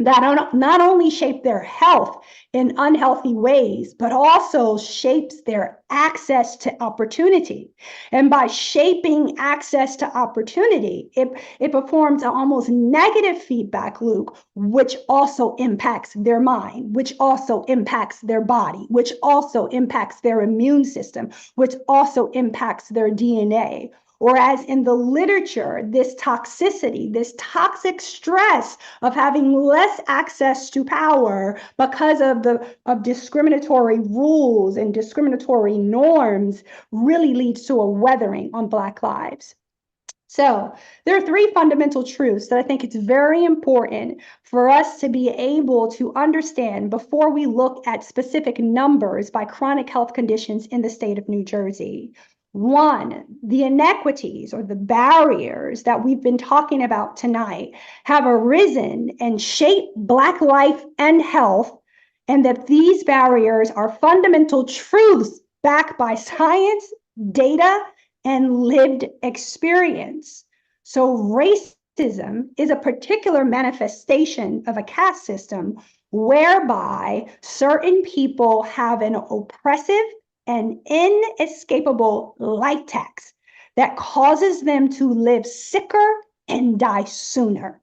that not only shape their health in unhealthy ways, but also shapes their access to opportunity. And by shaping access to opportunity, it performs an almost negative feedback loop, which also impacts their mind, which also impacts their body, which also impacts their immune system, which also impacts their DNA. Whereas in the literature, this toxicity, this toxic stress of having less access to power because of discriminatory rules and discriminatory norms really leads to a weathering on Black lives. So there are three fundamental truths that I think it's very important for us to be able to understand before we look at specific numbers by chronic health conditions in the state of New Jersey. One, the inequities or the barriers that we've been talking about tonight have arisen and shaped Black life and health, and that these barriers are fundamental truths backed by science, data, and lived experience. So racism is a particular manifestation of a caste system whereby certain people have an oppressive and inescapable life tax that causes them to live sicker and die sooner.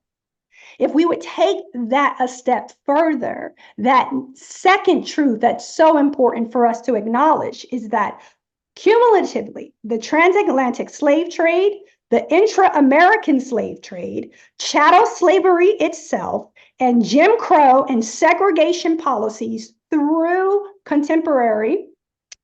If we would take that a step further, that second truth that's so important for us to acknowledge is that cumulatively, the transatlantic slave trade, the intra-American slave trade, chattel slavery itself, and Jim Crow and segregation policies through contemporary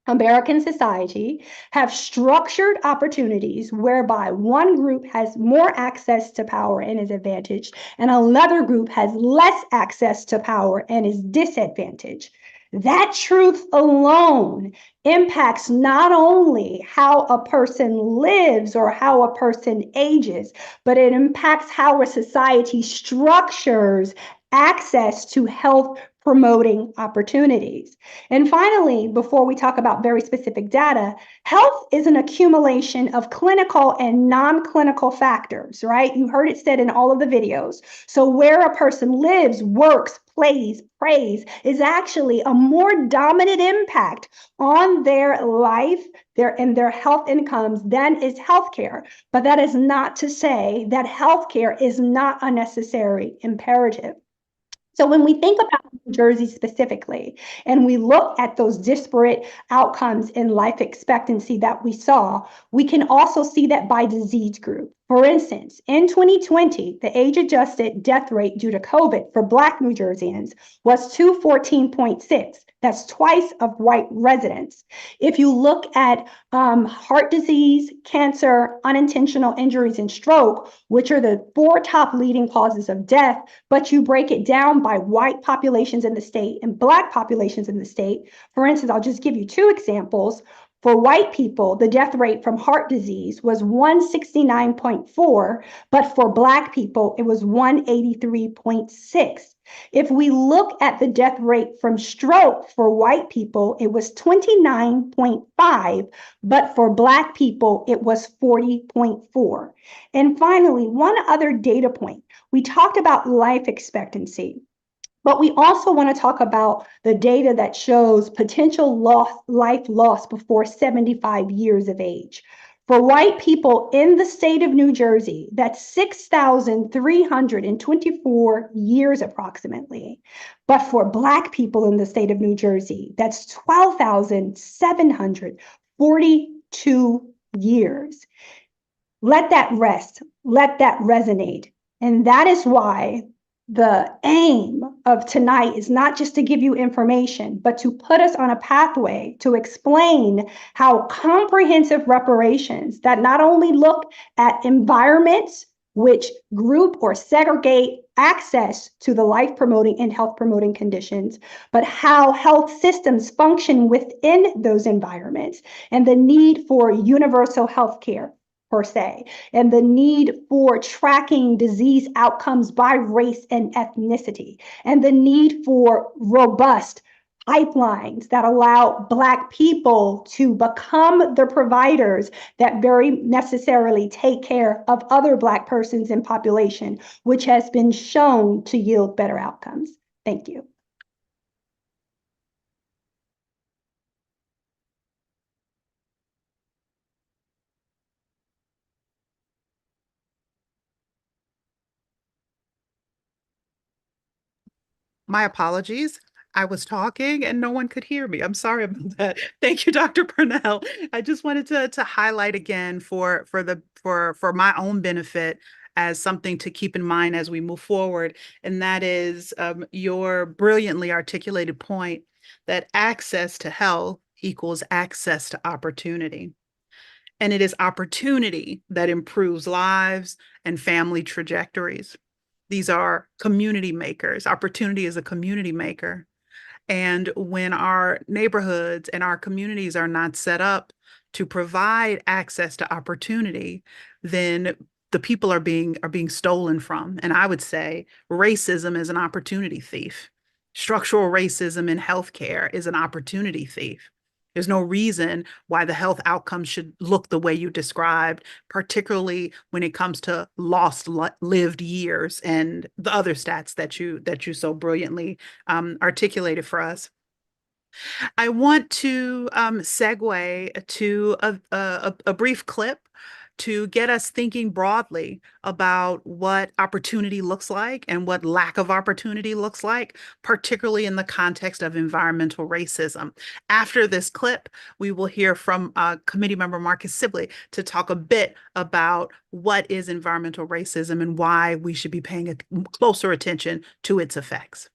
American society have structured opportunities whereby one group has more access to power and is advantaged, and another group has less access to power and is disadvantaged. That truth alone impacts not only how a person lives or how a person ages, but it impacts how a society structures access to health promoting opportunities. And finally, before we talk about very specific data, health is an accumulation of clinical and non-clinical factors, right? You heard it said in all of the videos. So where a person lives, works, plays, prays is actually a more dominant impact on their life, their health incomes than is healthcare. But that is not to say that healthcare is not a necessary imperative. So when we think about New Jersey specifically, and we look at those disparate outcomes in life expectancy that we saw, we can also see that by disease group. For instance, in 2020, the age-adjusted death rate due to COVID for Black New Jerseyans was 214.6. That's twice of white residents. If you look at heart disease, cancer, unintentional injuries, and stroke, which are the 4 top leading causes of death, but you break it down by white populations in the state and Black populations in the state. For instance, I'll just give you 2 examples. For white people, the death rate from heart disease was 169.4, but for Black people, it was 183.6. If we look at the death rate from stroke for white people, it was 29.5, but for Black people, it was 40.4. And finally, one other data point. We talked about life expectancy. But we also want to talk about the data that shows potential life loss before 75 years of age. For white people in the state of New Jersey, that's 6,324 years approximately. But for Black people in the state of New Jersey, that's 12,742 years. Let that rest. Let that resonate. And that is why the aim of tonight is not just to give you information, but to put us on a pathway to explain how comprehensive reparations that not only look at environments which group or segregate access to the life promoting and health promoting conditions, but how health systems function within those environments and the need for universal health care per se, and the need for tracking disease outcomes by race and ethnicity, and the need for robust pipelines that allow Black people to become the providers that very necessarily take care of other Black persons in population, which has been shown to yield better outcomes. Thank you. My apologies. I was talking and no one could hear me. I'm sorry about that. Thank you, Dr. Purnell. I just wanted to highlight again for my own benefit as something to keep in mind as we move forward, and that is your brilliantly articulated point that access to health equals access to opportunity. And it is opportunity that improves lives and family trajectories. These are community makers. Opportunity is a community maker. And when our neighborhoods and our communities are not set up to provide access to opportunity, then the people are being stolen from. And I would say racism is an opportunity thief. Structural racism in healthcare is an opportunity thief. There's no reason why the health outcomes should look the way you described, particularly when it comes to lost lived years and the other stats that you so brilliantly articulated for us. I want to segue to a brief clip to get us thinking broadly about what opportunity looks like and what lack of opportunity looks like, particularly in the context of environmental racism. After this clip, we will hear from committee member Marcus Sibley to talk a bit about what is environmental racism and why we should be paying closer attention to its effects.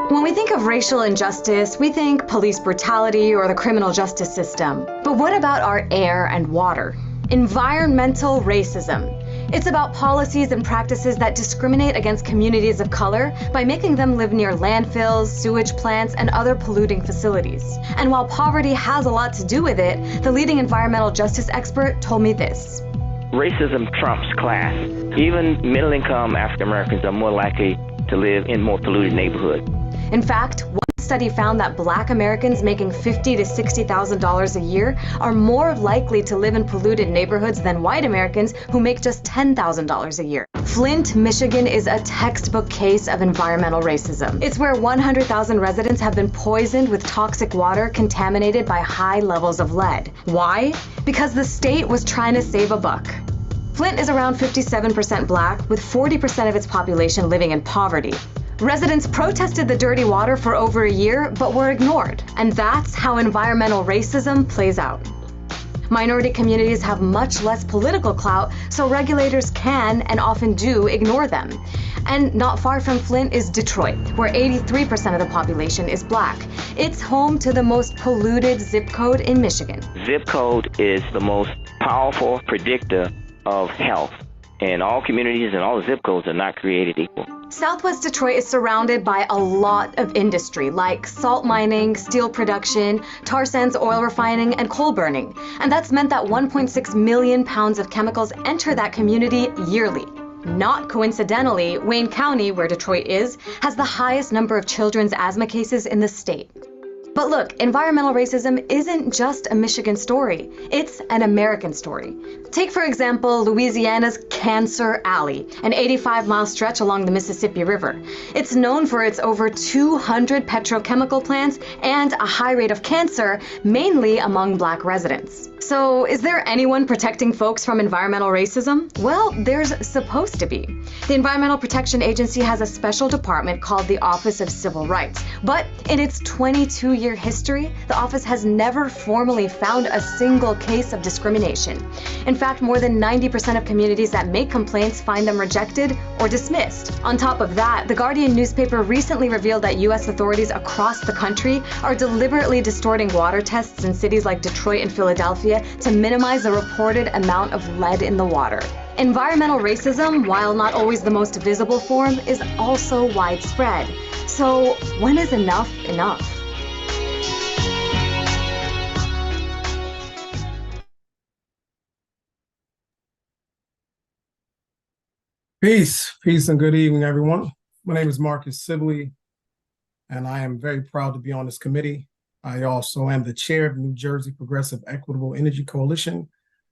When we think of racial injustice, we think police brutality or the criminal justice system. But what about our air and water? Environmental racism. It's about policies and practices that discriminate against communities of color by making them live near landfills, sewage plants, and other polluting facilities. And while poverty has a lot to do with it, the leading environmental justice expert told me this. Racism trumps class. Even middle-income African Americans are more likely to live in more polluted neighborhoods. In fact, one study found that Black Americans making $50,000 to $60,000 a year are more likely to live in polluted neighborhoods than white Americans who make just $10,000 a year. Flint, Michigan is a textbook case of environmental racism. It's where 100,000 residents have been poisoned with toxic water contaminated by high levels of lead. Why? Because the state was trying to save a buck. Flint is around 57% Black, with 40% of its population living in poverty. Residents protested the dirty water for over a year, but were ignored. And that's how environmental racism plays out. Minority communities have much less political clout, so regulators can and often do ignore them. And not far from Flint is Detroit, where 83% of the population is Black. It's home to the most polluted zip code in Michigan. Zip code is the most powerful predictor of health. And all communities and all zip codes are not created equal. Southwest Detroit is surrounded by a lot of industry like salt mining, steel production, tar sands oil refining, and coal burning. And that's meant that 1.6 million pounds of chemicals enter that community yearly. Not coincidentally, Wayne County, where Detroit is, has the highest number of children's asthma cases in the state. But look, environmental racism isn't just a Michigan story, it's an American story. Take, for example, Louisiana's Cancer Alley, an 85-mile stretch along the Mississippi River. It's known for its over 200 petrochemical plants and a high rate of cancer, mainly among Black residents. So, is there anyone protecting folks from environmental racism? Well, there's supposed to be. The Environmental Protection Agency has a special department called the Office of Civil Rights, but in its 22-year history, the office has never formally found a single case of discrimination. In fact, more than 90% of communities that make complaints find them rejected or dismissed. On top of that, The Guardian newspaper recently revealed that U.S. authorities across the country are deliberately distorting water tests in cities like Detroit and Philadelphia to minimize the reported amount of lead in the water. Environmental racism, while not always the most visible form, is also widespread. So, when is enough enough? Peace and good evening, everyone. My name is Marcus Sibley, and I am very proud to be on this committee. I also am the chair of the New Jersey Progressive Equitable Energy Coalition,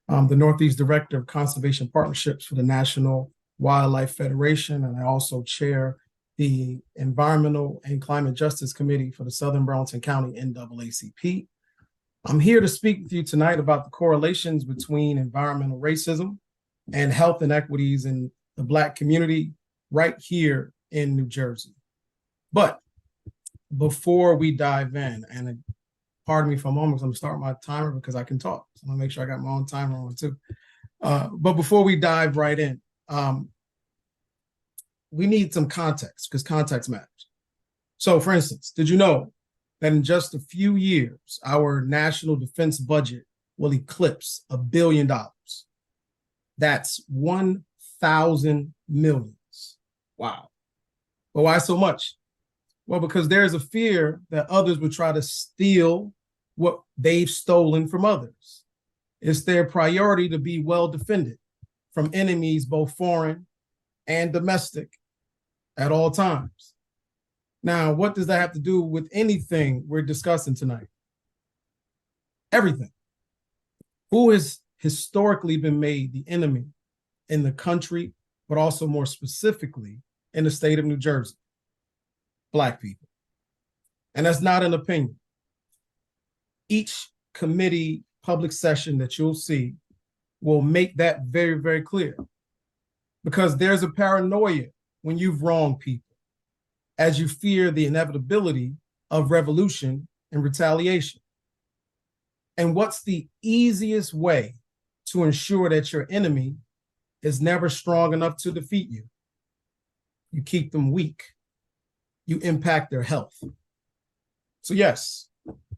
the Northeast Director of Conservation Partnerships for the National Wildlife Federation, and I also chair the Environmental and Climate Justice Committee for the Southern Burlington County NAACP. I'm here to speak with you tonight about the correlations between environmental racism and health inequities in the Black community right here in New Jersey. But before we dive in, and pardon me for a moment, I'm gonna start my timer because I can talk. So I'm gonna make sure I got my own timer on too. But before we dive right in, we need some context because context matters. So for instance, did you know that in just a few years, our national defense budget will eclipse $1 billion? That's 1,000 millions. Wow. But why so much? Well, because there's a fear that others would try to steal what they've stolen from others. It's their priority to be well defended from enemies, both foreign and domestic, at all times. Now, what does that have to do with anything we're discussing tonight? Everything. Who has historically been made the enemy in the country, but also more specifically in the state of New Jersey? Black people. And that's not an opinion. Each committee public session that you'll see will make that very, very clear. Because there's a paranoia when you've wronged people, as you fear the inevitability of revolution and retaliation. And what's the easiest way to ensure that your enemy is never strong enough to defeat you? You keep them weak. You impact their health. So yes,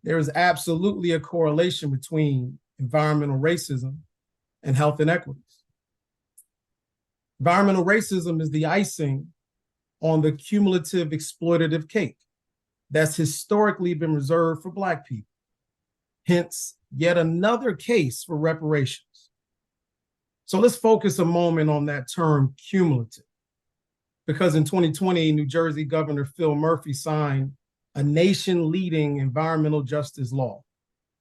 there is absolutely a correlation between environmental racism and health inequities. Environmental racism is the icing on the cumulative exploitative cake that's historically been reserved for Black people. Hence, yet another case for reparations. So let's focus a moment on that term cumulative, because in 2020, New Jersey Governor Phil Murphy signed a nation-leading environmental justice law,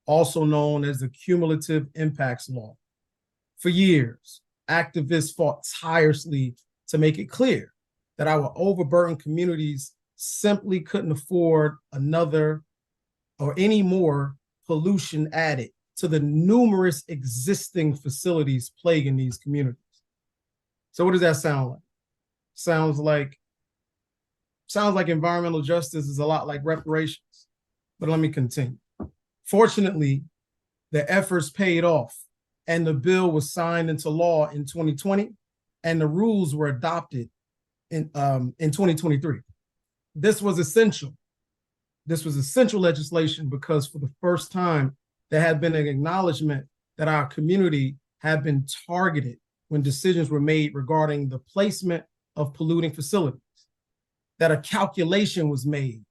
also known as the Cumulative Impacts Law. For years, activists fought tirelessly to make it clear that our overburdened communities simply couldn't afford another or any more pollution added to the numerous existing facilities plaguing these communities. So what does that sound like? Sounds like environmental justice is a lot like reparations. But let me continue. Fortunately, the efforts paid off and the bill was signed into law in 2020 and the rules were adopted in 2023. This was essential. This was essential legislation because for the first time, there had been an acknowledgement that our community had been targeted when decisions were made regarding the placement of polluting facilities, that a calculation was made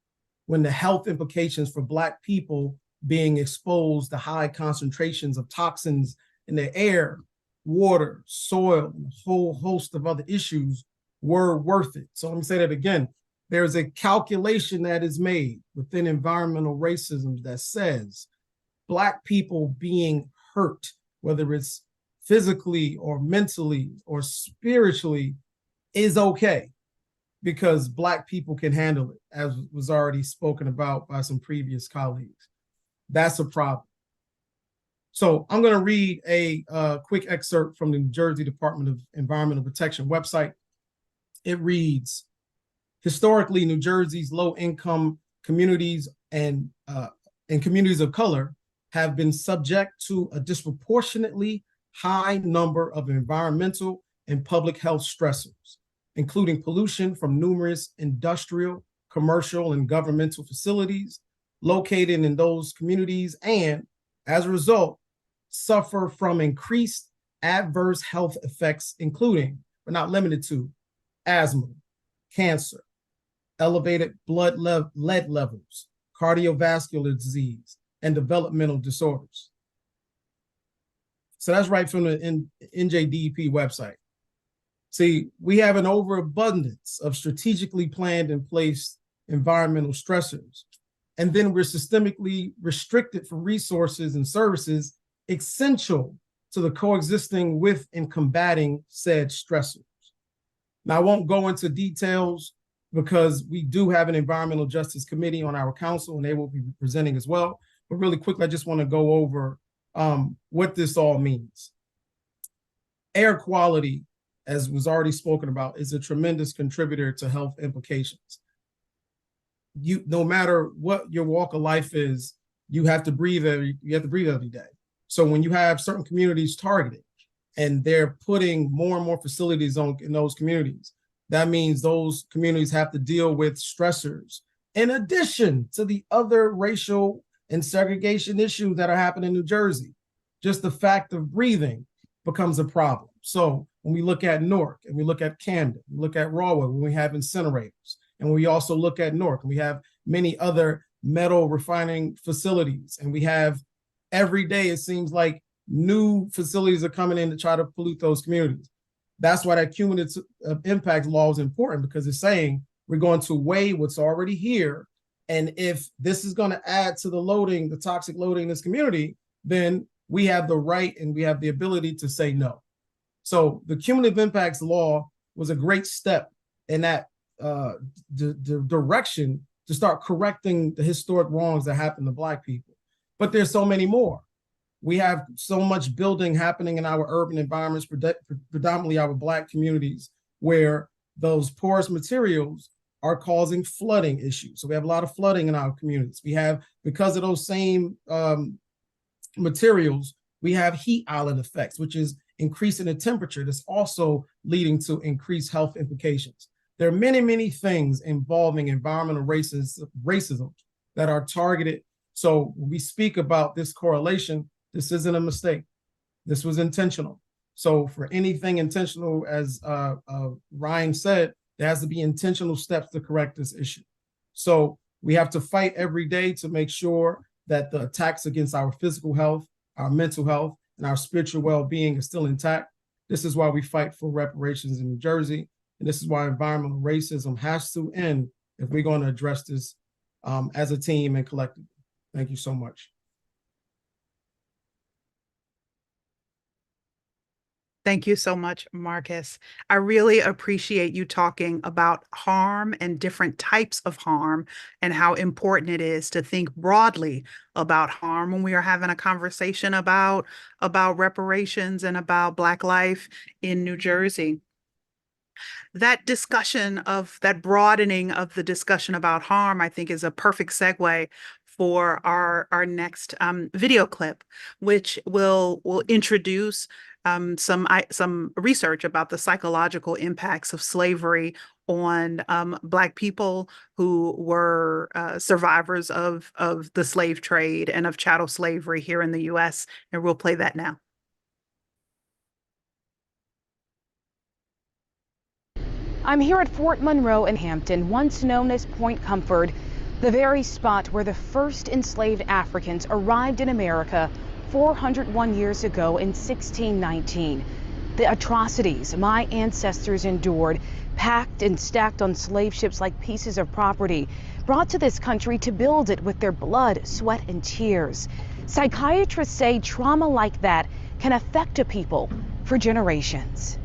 when the health implications for Black people being exposed to high concentrations of toxins in the air, water, soil, and a whole host of other issues were worth it. So let me say that again. There's a calculation that is made within environmental racism that says Black people being hurt, whether it's physically or mentally or spiritually, is okay because Black people can handle it, as was already spoken about by some previous colleagues. That's a problem. So I'm going to read a quick excerpt from the New Jersey Department of Environmental Protection website. It reads, historically, New Jersey's low-income communities and communities of color have been subject to a disproportionately high number of environmental and public health stressors, including pollution from numerous industrial, commercial, and governmental facilities located in those communities, and as a result, suffer from increased adverse health effects, including, but not limited to, asthma, cancer, elevated blood lead levels, cardiovascular disease, and developmental disorders. So that's right from the NJDEP website. See, we have an overabundance of strategically planned and placed environmental stressors, and then we're systemically restricted for resources and services essential to the coexisting with and combating said stressors. Now, I won't go into details because we do have an environmental justice committee on our council and they will be presenting as well. But really quickly, I just want to go over what this all means. Air quality, as was already spoken about, is a tremendous contributor to health implications. No matter what your walk of life is, you have to breathe every day. So when you have certain communities targeted and they're putting more and more facilities in those communities, that means those communities have to deal with stressors in addition to the other racial and segregation issues that are happening in New Jersey. Just the fact of breathing becomes a problem. So when we look at Newark and we look at Camden, we look at Rahway, when we have incinerators, and we also look at Newark, and we have many other metal refining facilities, and we have every day, it seems like new facilities are coming in to try to pollute those communities. That's why that cumulative impact law is important, because it's saying we're going to weigh what's already here. And if this is going to add to the loading, the toxic loading in this community, then we have the right and we have the ability to say no. So the cumulative impacts law was a great step in that the direction to start correcting the historic wrongs that happen to Black people. But there's so many more. We have so much building happening in our urban environments, predominantly our Black communities, where those porous materials are causing flooding issues. So we have a lot of flooding in our communities. We have, because of those same materials, we have heat island effects, which is increasing the temperature. That's also leading to increased health implications. There are many, many things involving environmental racism that are targeted. So when we speak about this correlation, this isn't a mistake. This was intentional. So for anything intentional, as Ryan said, there has to be intentional steps to correct this issue. So we have to fight every day to make sure that the attacks against our physical health, our mental health, and our spiritual well-being is still intact. This is why we fight for reparations in New Jersey. And this is why environmental racism has to end if we're going to address this as a team and collectively. Thank you so much. Thank you so much, Marcus. I really appreciate you talking about harm and different types of harm and how important it is to think broadly about harm when we are having a conversation about reparations and about Black life in New Jersey. That discussion of that broadening of the discussion about harm, I think, is a perfect segue for our next video clip, which will introduce some research about the psychological impacts of slavery on Black people who were survivors of the slave trade and of chattel slavery here in the U.S. And we'll play that now. I'm here at Fort Monroe in Hampton, once known as Point Comfort, the very spot where the first enslaved Africans arrived in America 401 years ago in 1619. The atrocities my ancestors endured, packed and stacked on slave ships like pieces of property, brought to this country to build it with their blood, sweat, and tears. Psychiatrists say trauma like that can affect a people for generations.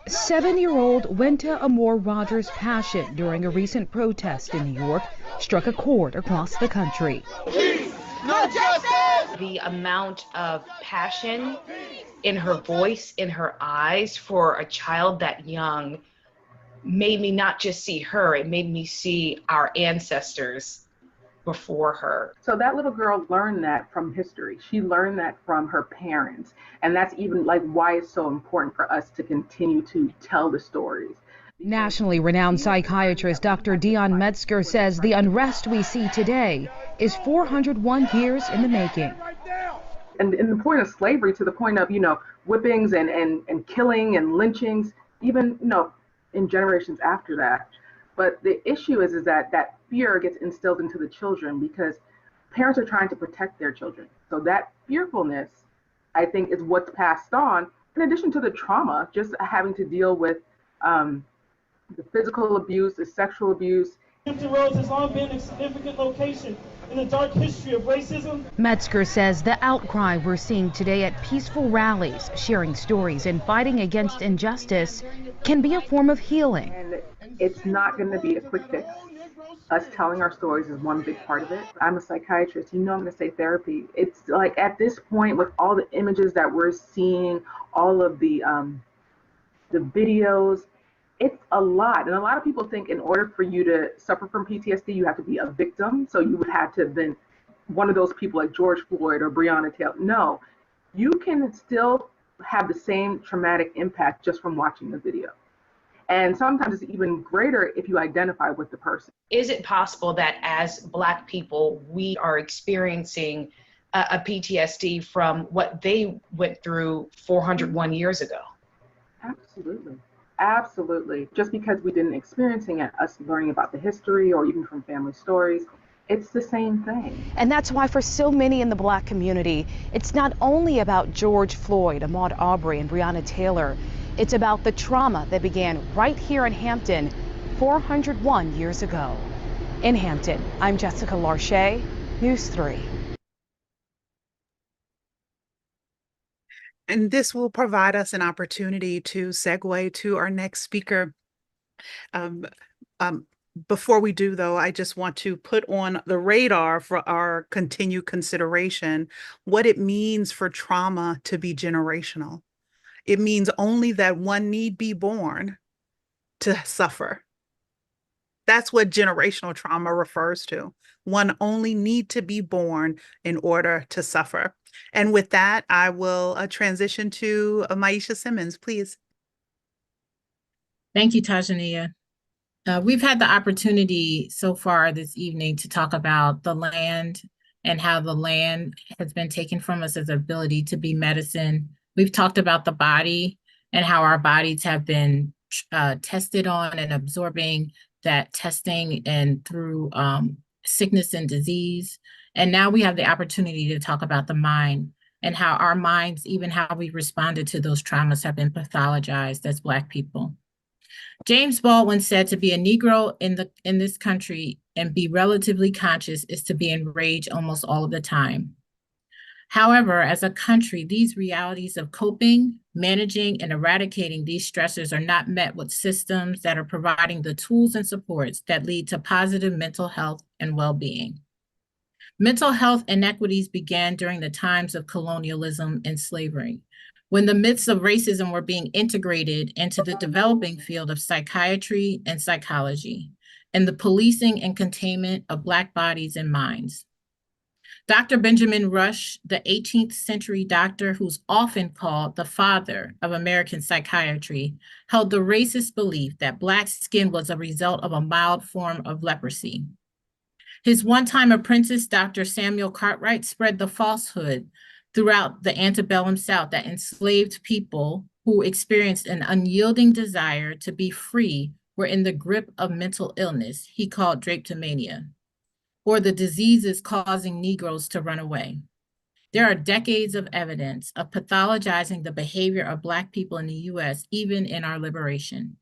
7-year-old Wenta Amore Rogers' passion during a recent protest in New York struck a chord across the country. The amount of passion in her voice, in her eyes for a child that young made me not just see her, it made me see our ancestors before her. So that little girl learned that from history. She learned that from her parents. And that's even like why it's so important for us to continue to tell the stories. Nationally renowned psychiatrist Dr. Dion Metzger says the unrest we see today is 401 years in the making. And the point of slavery, to the point of, whippings and killing and lynchings, even, in generations after that. But the issue is that fear gets instilled into the children because parents are trying to protect their children. So that fearfulness, I think, is what's passed on, in addition to the trauma, just having to deal with the physical abuse, the sexual abuse. Hampton Roads has long been a significant location in the dark history of racism. Metzger says the outcry we're seeing today at peaceful rallies, sharing stories and fighting against injustice can be a form of healing. And it's not going to be a quick fix. Us telling our stories is one big part of it. I'm a psychiatrist, I'm going to say therapy. It's like at this point, with all the images that we're seeing, all of the videos, it's a lot. And a lot of people think in order for you to suffer from PTSD, you have to be a victim. So you would have to have been one of those people like George Floyd or Breonna Taylor. No, you can still have the same traumatic impact just from watching the video. And sometimes it's even greater if you identify with the person. Is it possible that as Black people, we are experiencing a PTSD from what they went through 401 years ago? Absolutely. Absolutely. Just because we didn't experience it, us learning about the history or even from family stories, it's the same thing. And that's why for so many in the Black community, it's not only about George Floyd, Ahmaud Arbery, and Breonna Taylor. It's about the trauma that began right here in Hampton 401 years ago. In Hampton, I'm Jessica Larche, News 3. And this will provide us an opportunity to segue to our next speaker. Before we do, though, I just want to put on the radar for our continued consideration what it means for trauma to be generational. It means only that one need be born to suffer. That's what generational trauma refers to. One only need to be born in order to suffer. And with that, I will transition to Maisha Simmons, please. Thank you, Tajania. We've had the opportunity so far this evening to talk about the land and how the land has been taken from us as ability to be medicine. We've talked about the body and how our bodies have been tested on and absorbing that testing and through sickness and disease. And now we have the opportunity to talk about the mind and how our minds, even how we responded to those traumas, have been pathologized as Black people. James Baldwin said to be a Negro in this country and be relatively conscious is to be enraged almost all of the time. However, as a country, these realities of coping, managing, and eradicating these stressors are not met with systems that are providing the tools and supports that lead to positive mental health and well-being. Mental health inequities began during the times of colonialism and slavery, when the myths of racism were being integrated into the developing field of psychiatry and psychology, and the policing and containment of Black bodies and minds. Dr. Benjamin Rush, the 18th century doctor who's often called the father of American psychiatry, held the racist belief that Black skin was a result of a mild form of leprosy. His one-time apprentice, Dr. Samuel Cartwright, spread the falsehood throughout the antebellum South that enslaved people who experienced an unyielding desire to be free were in the grip of mental illness he called drapetomania, or the diseases causing Negroes to run away. There are decades of evidence of pathologizing the behavior of Black people in the US, even in our liberation.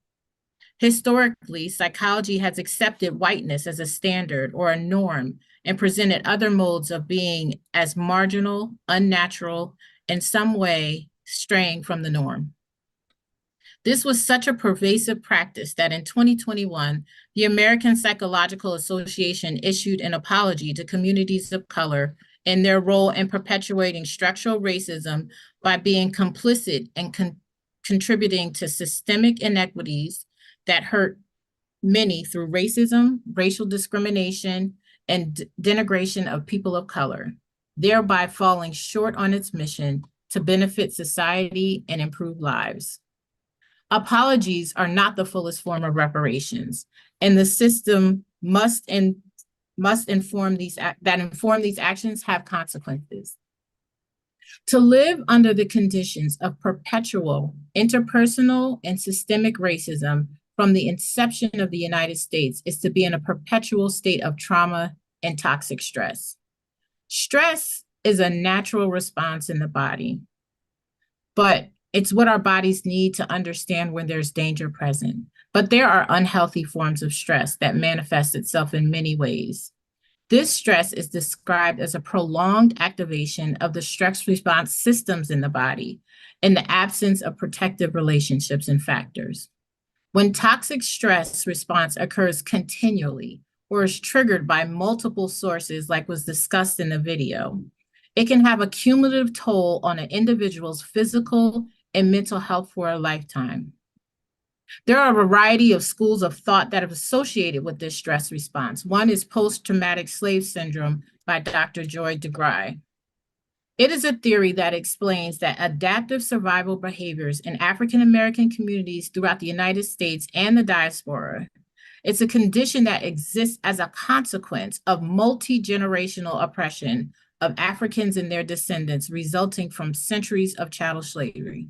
Historically, psychology has accepted whiteness as a standard or a norm and presented other modes of being as marginal, unnatural, in some way straying from the norm. This was such a pervasive practice that in 2021, the American Psychological Association issued an apology to communities of color in their role in perpetuating structural racism by being complicit and contributing to systemic inequities that hurt many through racism, racial discrimination, and denigration of people of color, thereby falling short on its mission to benefit society and improve lives. Apologies are not the fullest form of reparations, and the system must inform these actions have consequences. To live under the conditions of perpetual interpersonal and systemic racism from the inception of the United States is to be in a perpetual state of trauma and toxic stress. Stress is a natural response in the body, but it's what our bodies need to understand when there's danger present. But there are unhealthy forms of stress that manifest itself in many ways. This stress is described as a prolonged activation of the stress response systems in the body in the absence of protective relationships and factors. When toxic stress response occurs continually or is triggered by multiple sources, like was discussed in the video, it can have a cumulative toll on an individual's physical and mental health for a lifetime. There are a variety of schools of thought that are associated with this stress response. One is post-traumatic slave syndrome by Dr. Joy DeGruy. It is a theory that explains that adaptive survival behaviors in African-American communities throughout the United States and the diaspora. It's a condition that exists as a consequence of multi-generational oppression of Africans and their descendants resulting from centuries of chattel slavery.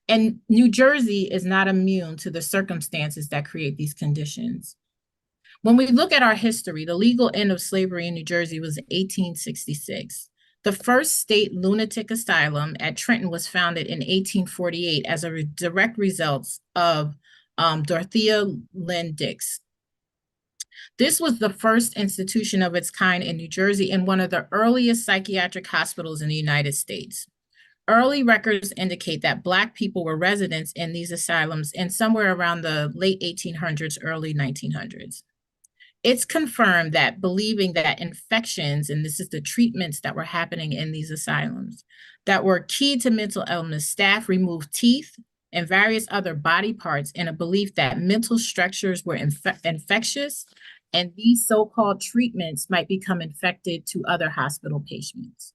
And New Jersey is not immune to the circumstances that create these conditions. When we look at our history, the legal end of slavery in New Jersey was 1866. The first state lunatic asylum at Trenton was founded in 1848 as a direct result of Dorothea Lynn Dix. This was the first institution of its kind in New Jersey and one of the earliest psychiatric hospitals in the United States. Early records indicate that Black people were residents in these asylums in somewhere around the late 1800s, early 1900s. It's confirmed that believing that infections, and this is the treatments that were happening in these asylums, that were key to mental illness, staff removed teeth and various other body parts in a belief that mental structures were infectious, and these so-called treatments might become infected to other hospital patients.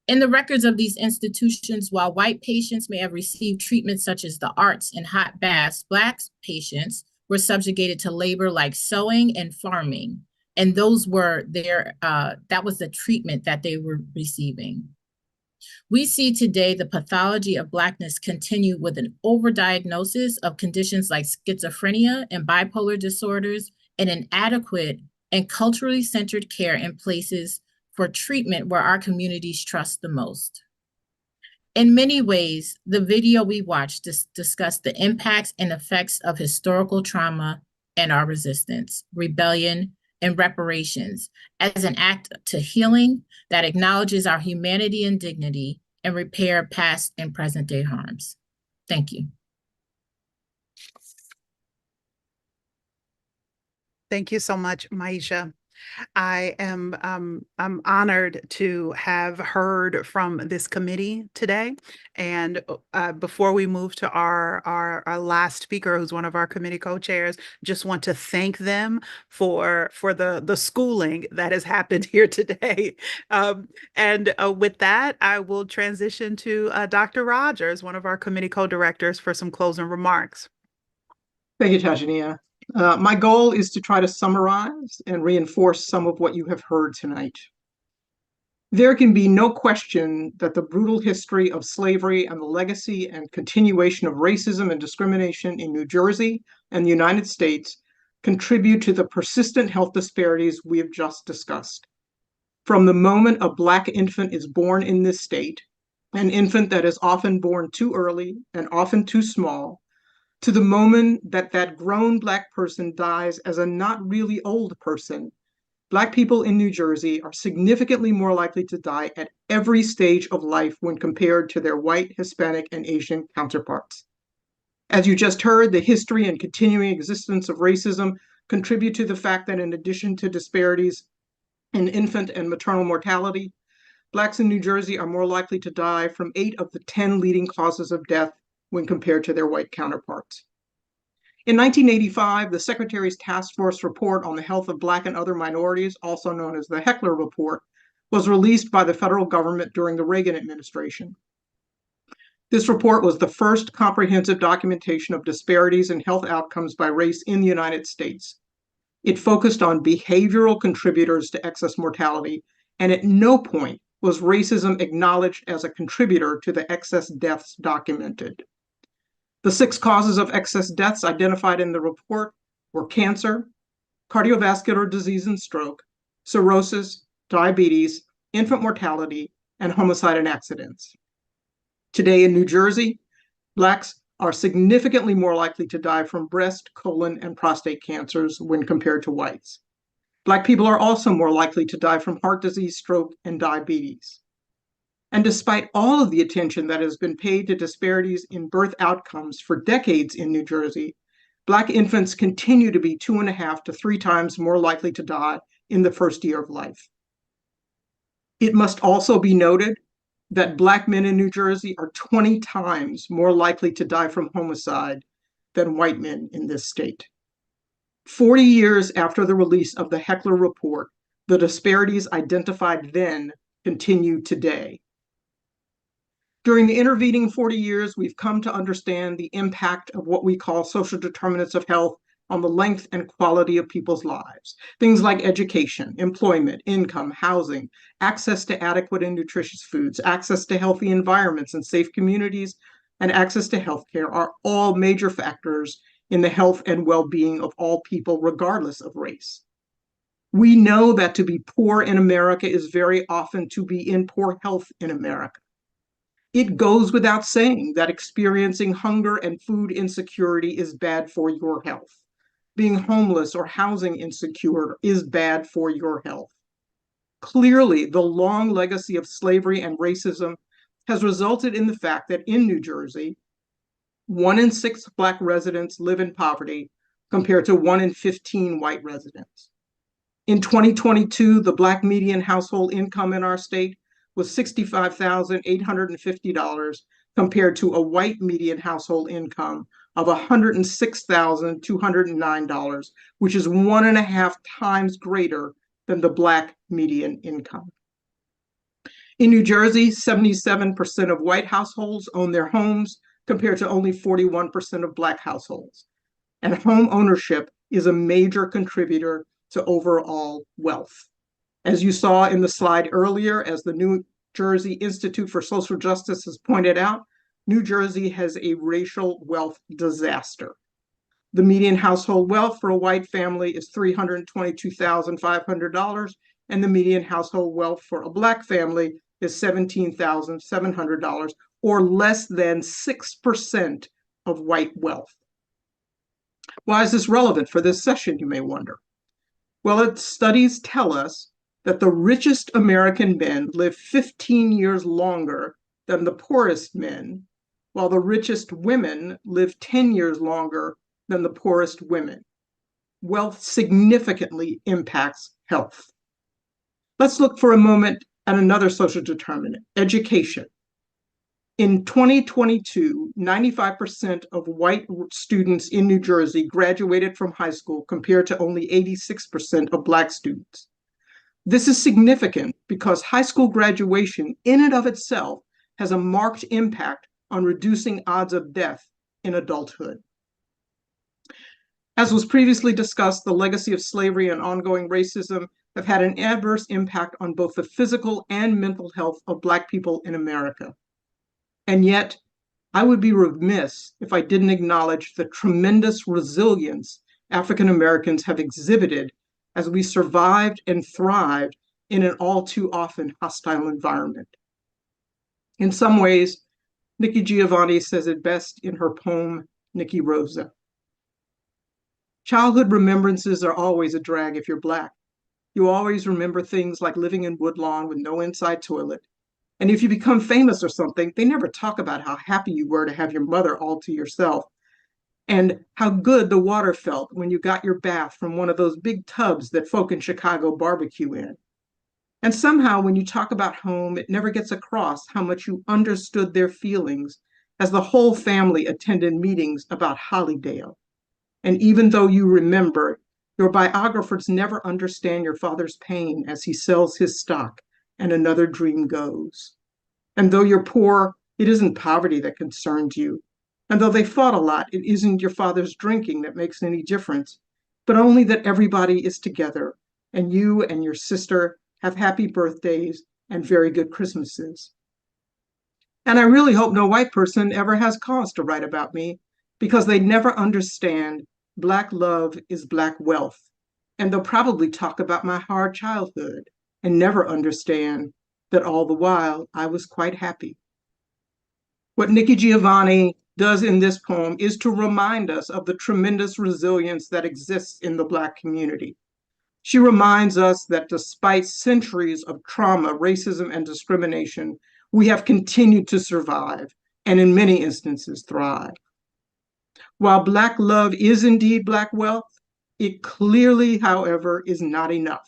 In the records of these institutions, while white patients may have received treatments such as the arts and hot baths, Black patients were subjugated to labor like sewing and farming. And those were that was the treatment that they were receiving. We see today the pathology of Blackness continue with an overdiagnosis of conditions like schizophrenia and bipolar disorders and inadequate and culturally centered care in places for treatment where our communities trust the most. In many ways, the video we watched discussed the impacts and effects of historical trauma and our resistance, rebellion, and reparations as an act to healing that acknowledges our humanity and dignity and repair past and present day harms. Thank you. Thank you so much, Maisha. I am I'm honored to have heard from this committee today. And before we move to our last speaker, who's one of our committee co-chairs, just want to thank them for the schooling that has happened here today. With that, I will transition to Dr. Rogers, one of our committee co-directors, for some closing remarks. Thank you, Tajania. My goal is to try to summarize and reinforce some of what you have heard tonight. There can be no question that the brutal history of slavery and the legacy and continuation of racism and discrimination in New Jersey and the United States contribute to the persistent health disparities we have just discussed. From the moment a Black infant is born in this state, an infant that is often born too early and often too small, to the moment that that grown Black person dies as a not really old person, Black people in New Jersey are significantly more likely to die at every stage of life when compared to their white, Hispanic, and Asian counterparts. As you just heard, the history and continuing existence of racism contribute to the fact that in addition to disparities in infant and maternal mortality, Blacks in New Jersey are more likely to die from 8 of the 10 leading causes of death when compared to their white counterparts. In 1985, the Secretary's Task Force Report on the Health of Black and Other Minorities, also known as the Heckler Report, was released by the federal government during the Reagan administration. This report was the first comprehensive documentation of disparities in health outcomes by race in the United States. It focused on behavioral contributors to excess mortality, and at no point was racism acknowledged as a contributor to the excess deaths documented. The 6 causes of excess deaths identified in the report were cancer, cardiovascular disease and stroke, cirrhosis, diabetes, infant mortality, and homicide and accidents. Today in New Jersey, Blacks are significantly more likely to die from breast, colon, and prostate cancers when compared to whites. Black people are also more likely to die from heart disease, stroke, and diabetes. And despite all of the attention that has been paid to disparities in birth outcomes for decades in New Jersey, Black infants continue to be 2.5 to 3 times more likely to die in the first year of life. It must also be noted that Black men in New Jersey are 20 times more likely to die from homicide than white men in this state. 40 years after the release of the Heckler Report, the disparities identified then continue today. During the intervening 40 years, we've come to understand the impact of what we call social determinants of health on the length and quality of people's lives. Things like education, employment, income, housing, access to adequate and nutritious foods, access to healthy environments and safe communities, and access to healthcare are all major factors in the health and well-being of all people, regardless of race. We know that to be poor in America is very often to be in poor health in America. It goes without saying that experiencing hunger and food insecurity is bad for your health. Being homeless or housing insecure is bad for your health. Clearly, the long legacy of slavery and racism has resulted in the fact that in New Jersey, 1 in 6 Black residents live in poverty compared to 1 in 15 white residents. In 2022, the Black median household income in our state was $65,850 compared to a white median household income of $106,209, which is 1.5 times greater than the Black median income. In New Jersey, 77% of white households own their homes compared to only 41% of Black households. And home ownership is a major contributor to overall wealth. As you saw in the slide earlier, as the New Jersey Institute for Social Justice has pointed out, New Jersey has a racial wealth disaster. The median household wealth for a white family is $322,500, and the median household wealth for a Black family is $17,700, or less than 6% of white wealth. Why is this relevant for this session, you may wonder? Well, studies tell us that the richest American men live 15 years longer than the poorest men, while the richest women live 10 years longer than the poorest women. Wealth significantly impacts health. Let's look for a moment at another social determinant, education. In 2022, 95% of white students in New Jersey graduated from high school compared to only 86% of Black students. This is significant because high school graduation in and of itself has a marked impact on reducing odds of death in adulthood. As was previously discussed, the legacy of slavery and ongoing racism have had an adverse impact on both the physical and mental health of Black people in America. And yet, I would be remiss if I didn't acknowledge the tremendous resilience African Americans have exhibited as we survived and thrived in an all too often hostile environment. In some ways, Nikki Giovanni says it best in her poem, Nikki Rosa. Childhood remembrances are always a drag if you're Black. You always remember things like living in Woodlawn with no inside toilet. And if you become famous or something, they never talk about how happy you were to have your mother all to yourself and how good the water felt when you got your bath from one of those big tubs that folk in Chicago barbecue in. And somehow when you talk about home, it never gets across how much you understood their feelings as the whole family attended meetings about Hollydale. And even though you remember, your biographers never understand your father's pain as he sells his stock and another dream goes. And though you're poor, it isn't poverty that concerns you. And though they fought a lot, it isn't your father's drinking that makes any difference, but only that everybody is together and you and your sister have happy birthdays and very good Christmases. And I really hope no white person ever has cause to write about me because they never understand Black love is Black wealth. And they'll probably talk about my hard childhood and never understand that all the while I was quite happy. What Nikki Giovanni does in this poem is to remind us of the tremendous resilience that exists in the Black community. She reminds us that despite centuries of trauma, racism, and discrimination, we have continued to survive and in many instances thrive. While Black love is indeed Black wealth, it clearly, however, is not enough.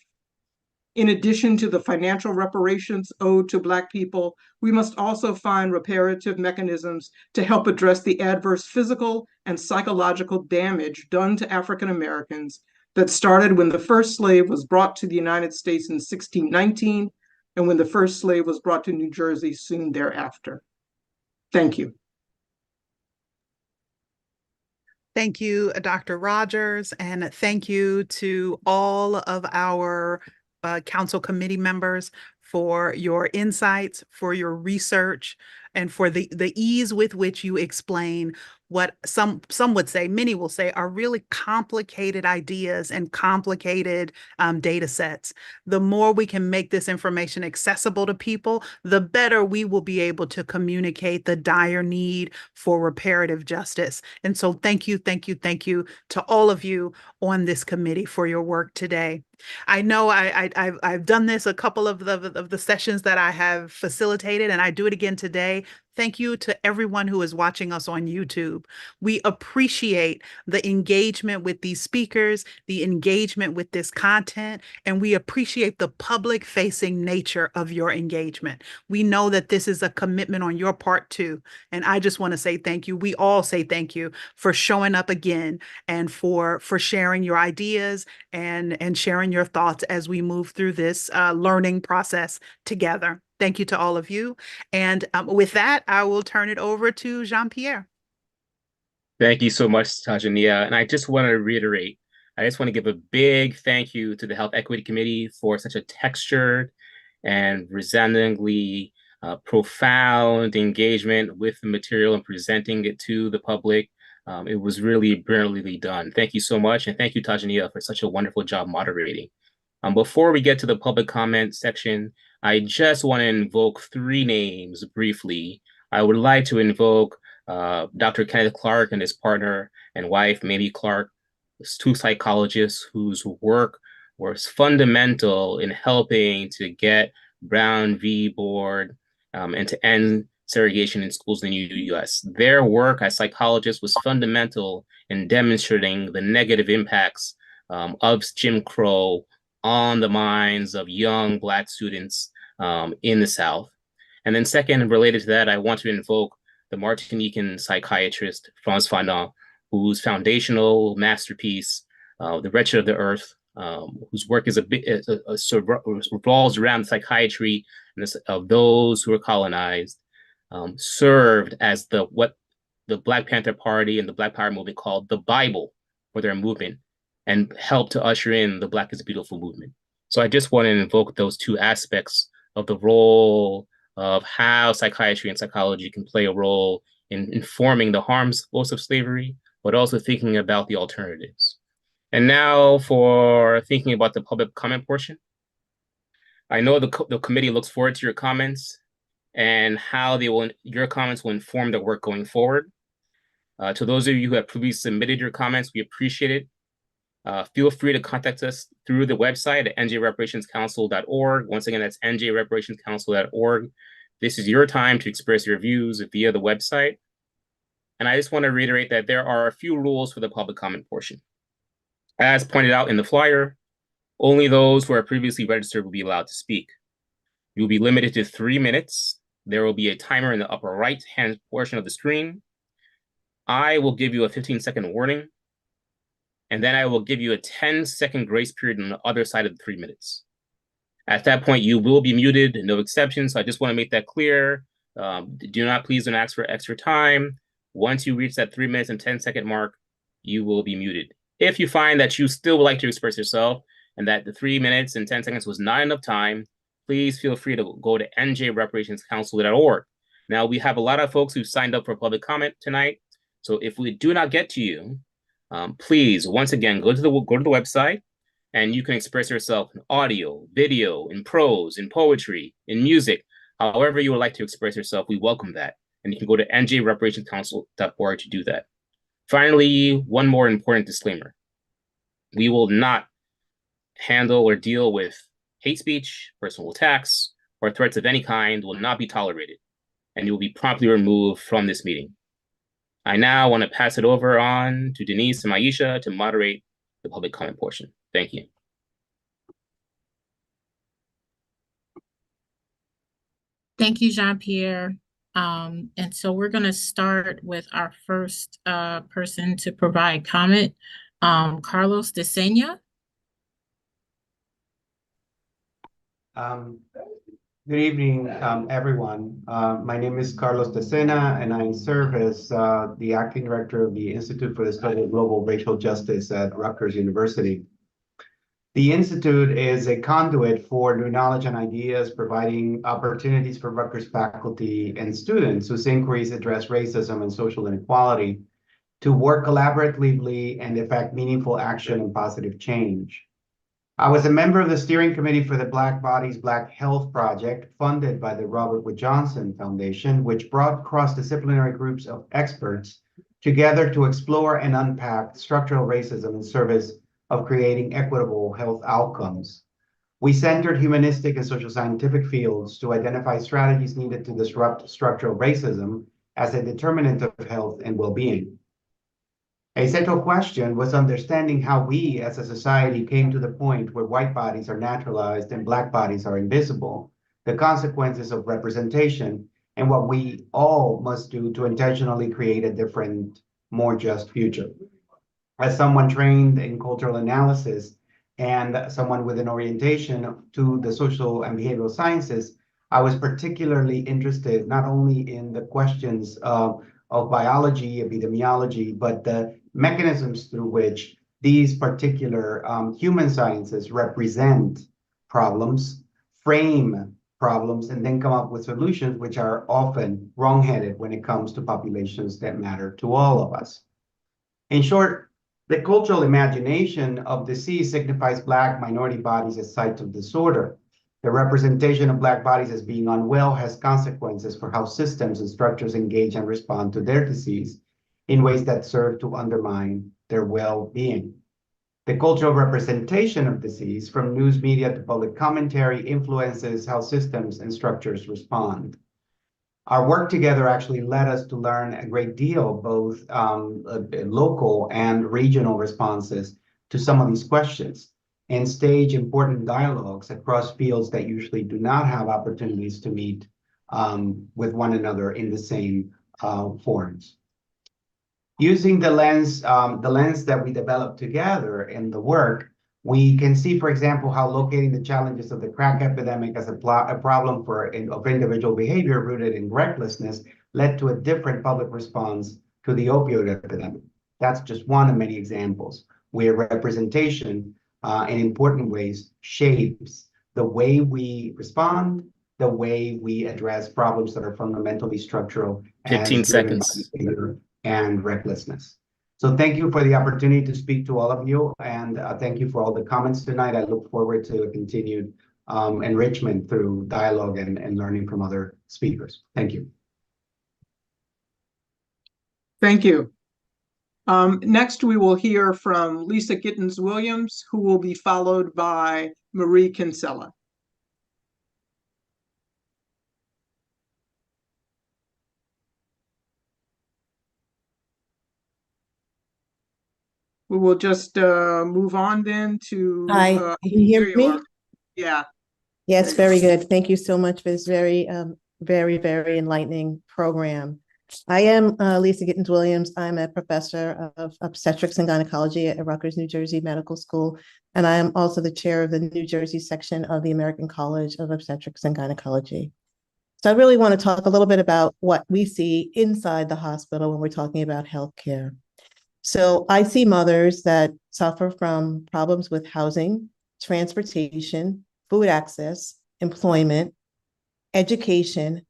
In addition to the financial reparations owed to Black people, we must also find reparative mechanisms to help address the adverse physical and psychological damage done to African Americans that started when the first slave was brought to the United States in 1619 and when the first slave was brought to New Jersey soon thereafter. Thank you. Thank you, Dr. Rogers, and thank you to all of our council committee members for your insights, for your research, and for the ease with which you explain what some would say, many will say, are really complicated ideas and complicated data sets. The more we can make this information accessible to people, the better we will be able to communicate the dire need for reparative justice. And so thank you to all of you on this committee for your work today. I know I've done this a couple of the sessions that I have facilitated, and I do it again today. Thank you to everyone who is watching us on YouTube. We appreciate the engagement with these speakers, the engagement with this content, and we appreciate the public-facing nature of your engagement. We know that this is a commitment on your part too, and I just want to say thank you. We all say thank you for showing up again and for sharing your ideas and sharing your thoughts as we move through this learning process together. Thank you to all of you. And with that, I will turn it over to Jean-Pierre. Thank you so much, Tajania. And I just want to reiterate, I just want to give a big thank you to the Health Equity Committee for such a textured and resoundingly profound engagement with the material and presenting it to the public. It was really brilliantly done. Thank you so much. And thank you, Tajania, for such a wonderful job moderating. Before we get to the public comment section, I just want to invoke 3 names briefly. I would like to invoke Dr. Kenneth Clark and his partner and wife, Mamie Clark, 2 psychologists whose work was fundamental in helping to get Brown v. Board and to end segregation in schools in the U.S. Their work as psychologists was fundamental in demonstrating the negative impacts of Jim Crow on the minds of young Black students in the South. And then second, related to that, I want to invoke the Martinican psychiatrist, Frantz Fanon, whose foundational masterpiece, The Wretched of the Earth, whose work is revolves around psychiatry of those who are colonized, served as what the Black Panther Party and the Black Power movement called the Bible for their movement, and helped to usher in the Black is Beautiful movement. So I just want to invoke those two aspects of the role of how psychiatry and psychology can play a role in informing the harms both of slavery, but also thinking about the alternatives. And now for thinking about the public comment portion. I know the committee looks forward to your comments and how your comments will inform the work going forward. To those of you who have previously submitted your comments, we appreciate it. Feel free to contact us through the website at njreparationscouncil.org. Once again, that's njreparationscouncil.org. This is your time to express your views via the website. And I just want to reiterate that there are a few rules for the public comment portion. As pointed out in the flyer, only those who are previously registered will be allowed to speak. You'll be limited to 3 minutes. There will be a timer in the upper right-hand portion of the screen. I will give you a 15-second warning, and then I will give you a 10-second grace period on the other side of the 3 minutes. At that point, you will be muted, no exceptions. So I just want to make that clear. Please don't ask for extra time. Once you reach that 3 minutes and 10-second mark, you will be muted. If you find that you still would like to express yourself and that the 3 minutes and 10 seconds was not enough time, please feel free to go to njreparationscouncil.org. Now, we have a lot of folks who signed up for public comment tonight. So if we do not get to you, please, once again, go to the website and you can express yourself in audio, video, in prose, in poetry, in music, however you would like to express yourself. We welcome that. And you can go to njreparationscouncil.org to do that. Finally, one more important disclaimer. We will not handle or deal with hate speech, personal attacks, or threats of any kind will not be tolerated, and you will be promptly removed from this meeting. I now want to pass it over on to Denise and Maisha to moderate the public comment portion. Thank you. Thank you, Jean-Pierre. And so we're going to start with our first person to provide comment, Carlos De Sena. Good evening, everyone. My name is Carlos De Sena, and I serve as the acting director of the Institute for the Study of Global Racial Justice at Rutgers University. The Institute is a conduit for new knowledge and ideas, providing opportunities for Rutgers faculty and students whose inquiries address racism and social inequality to work collaboratively and effect meaningful action and positive change. I was a member of the steering committee for the Black Bodies, Black Health Project, funded by the Robert Wood Johnson Foundation, which brought cross-disciplinary groups of experts together to explore and unpack structural racism in service of creating equitable health outcomes. We centered humanistic and social scientific fields to identify strategies needed to disrupt structural racism as a determinant of health and well-being. A central question was understanding how we as a society came to the point where white bodies are naturalized and Black bodies are invisible, the consequences of representation, and what we all must do to intentionally create a different, more just future. As someone trained in cultural analysis and someone with an orientation to the social and behavioral sciences, I was particularly interested not only in the questions of biology, epidemiology, but the mechanisms through which these particular human sciences represent problems, frame problems, and then come up with solutions which are often wrong-headed when it comes to populations that matter to all of us. In short, the cultural imagination of disease signifies Black minority bodies as sites of disorder. The representation of Black bodies as being unwell has consequences for how systems and structures engage and respond to their disease in ways that serve to undermine their well-being. The cultural representation of disease, from news media to public commentary, influences how systems and structures respond. Our work together actually led us to learn a great deal, both local and regional responses to some of these questions, and stage important dialogues across fields that usually do not have opportunities to meet with one another in the same forums. Using the lens that we developed together in the work, we can see, for example, how locating the challenges of the crack epidemic as a problem of individual behavior rooted in recklessness led to a different public response to the opioid epidemic. That's just one of many examples where representation in important ways shapes the way we respond, the way we address problems that are fundamentally structural 15 as driven by seconds. fear and recklessness. So thank you for the opportunity to speak to all of you, and thank you for all the comments tonight. I look forward to a continued enrichment through dialogue and learning from other speakers. Thank you. Thank you. Next, we will hear from Lisa Gittens-Williams, who will be followed by Marie Kinsella. We will just move on then to. Hi, can you hear me? Yeah. Yes, very good. Thank you so much for this very, very enlightening program. I am Lisa Gittens-Williams. I'm a professor of obstetrics and gynecology at Rutgers, New Jersey Medical School, and I am also the chair of the New Jersey section of the American College of Obstetrics and Gynecology. So I really want to talk a little bit about what we see inside the hospital when we're talking about healthcare. So I see mothers that suffer from problems with housing, transportation, food access, employment, education,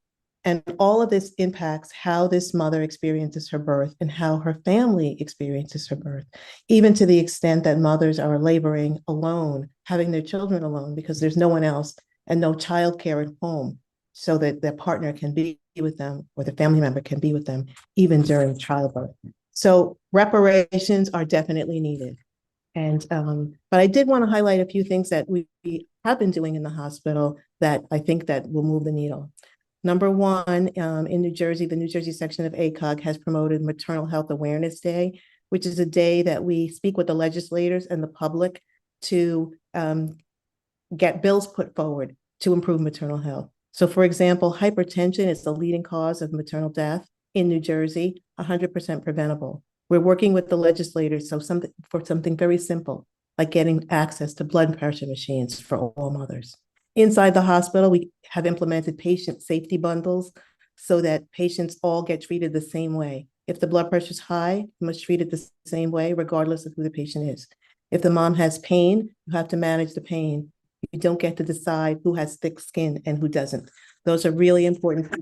and all of this impacts how this mother experiences her birth and how her family experiences her birth, even to the extent that mothers are laboring alone, having their children alone because there's no one else and no childcare at home so that their partner can be with them or the family member can be with them even during childbirth. So reparations are definitely needed. And but I did want to highlight a few things that we have been doing in the hospital that I think that will move the needle. Number one, in New Jersey, the New Jersey section of ACOG has promoted Maternal Health Awareness Day, which is a day that we speak with the legislators and the public to get bills put forward to improve maternal health. So for example, hypertension is the leading cause of maternal death in New Jersey, 100% preventable. We're working with the legislators for something very simple, like getting access to blood pressure machines for all mothers. Inside the hospital, we have implemented patient safety bundles so that patients all get treated the same way. If the blood pressure is high, you must treat it the same way, regardless of who the patient is. If the mom has pain, you have to manage the pain. You don't get to decide who has thick skin and who doesn't. Those are really important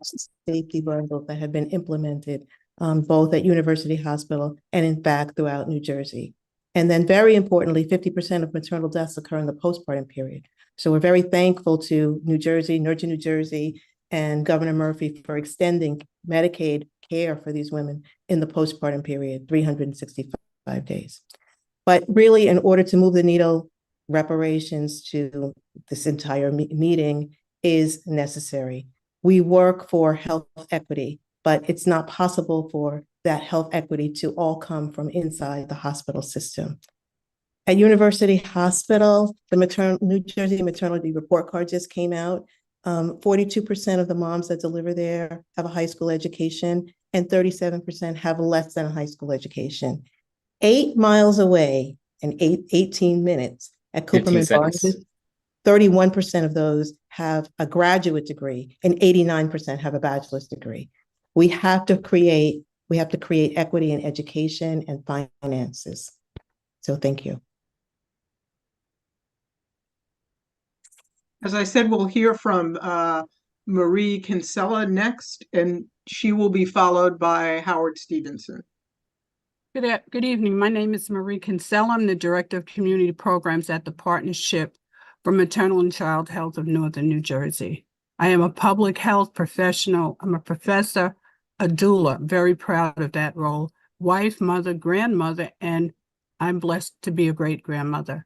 safety bundles that have been implemented both at University Hospital and in fact throughout New Jersey. And then very importantly, 50% of maternal deaths occur in the postpartum period. So we're very thankful to New Jersey, Nurture New Jersey, and Governor Murphy for extending Medicaid care for these women in the postpartum period, 365 days. But really, in order to move the needle, reparations to this entire meeting is necessary. We work for health equity, but it's not possible for that health equity to all come from inside the hospital system. At University Hospital, the New Jersey maternity report card just came out. 42% of the moms that deliver there have a high school education, and 37% have less than a high school education. 8 miles away in 18 minutes at Cooperman Barnes, 31% of those have a graduate degree, and 89% have a bachelor's degree. We have to create equity in education and finances. So thank you. As I said, we'll hear from Marie Kinsella next, and she will be followed by Howard Stevenson. Good evening. My name is Marie Kinsella. I'm the Director of Community Programs at the Partnership for Maternal and Child Health of Northern New Jersey. I am a public health professional. I'm a professor, a doula, very proud of that role, wife, mother, grandmother, and I'm blessed to be a great-grandmother.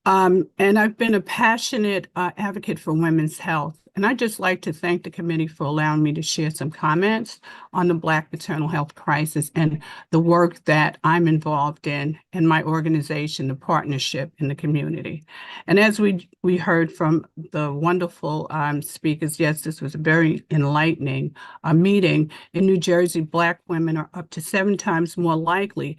And I've been a passionate advocate for women's health. And I'd just like to thank the committee for allowing me to share some comments on the Black maternal health crisis and the work that I'm involved in my organization, the Partnership in the community. And as we heard from the wonderful speakers, yes, this was a very enlightening meeting. In New Jersey, Black women are up to 7 times more likely,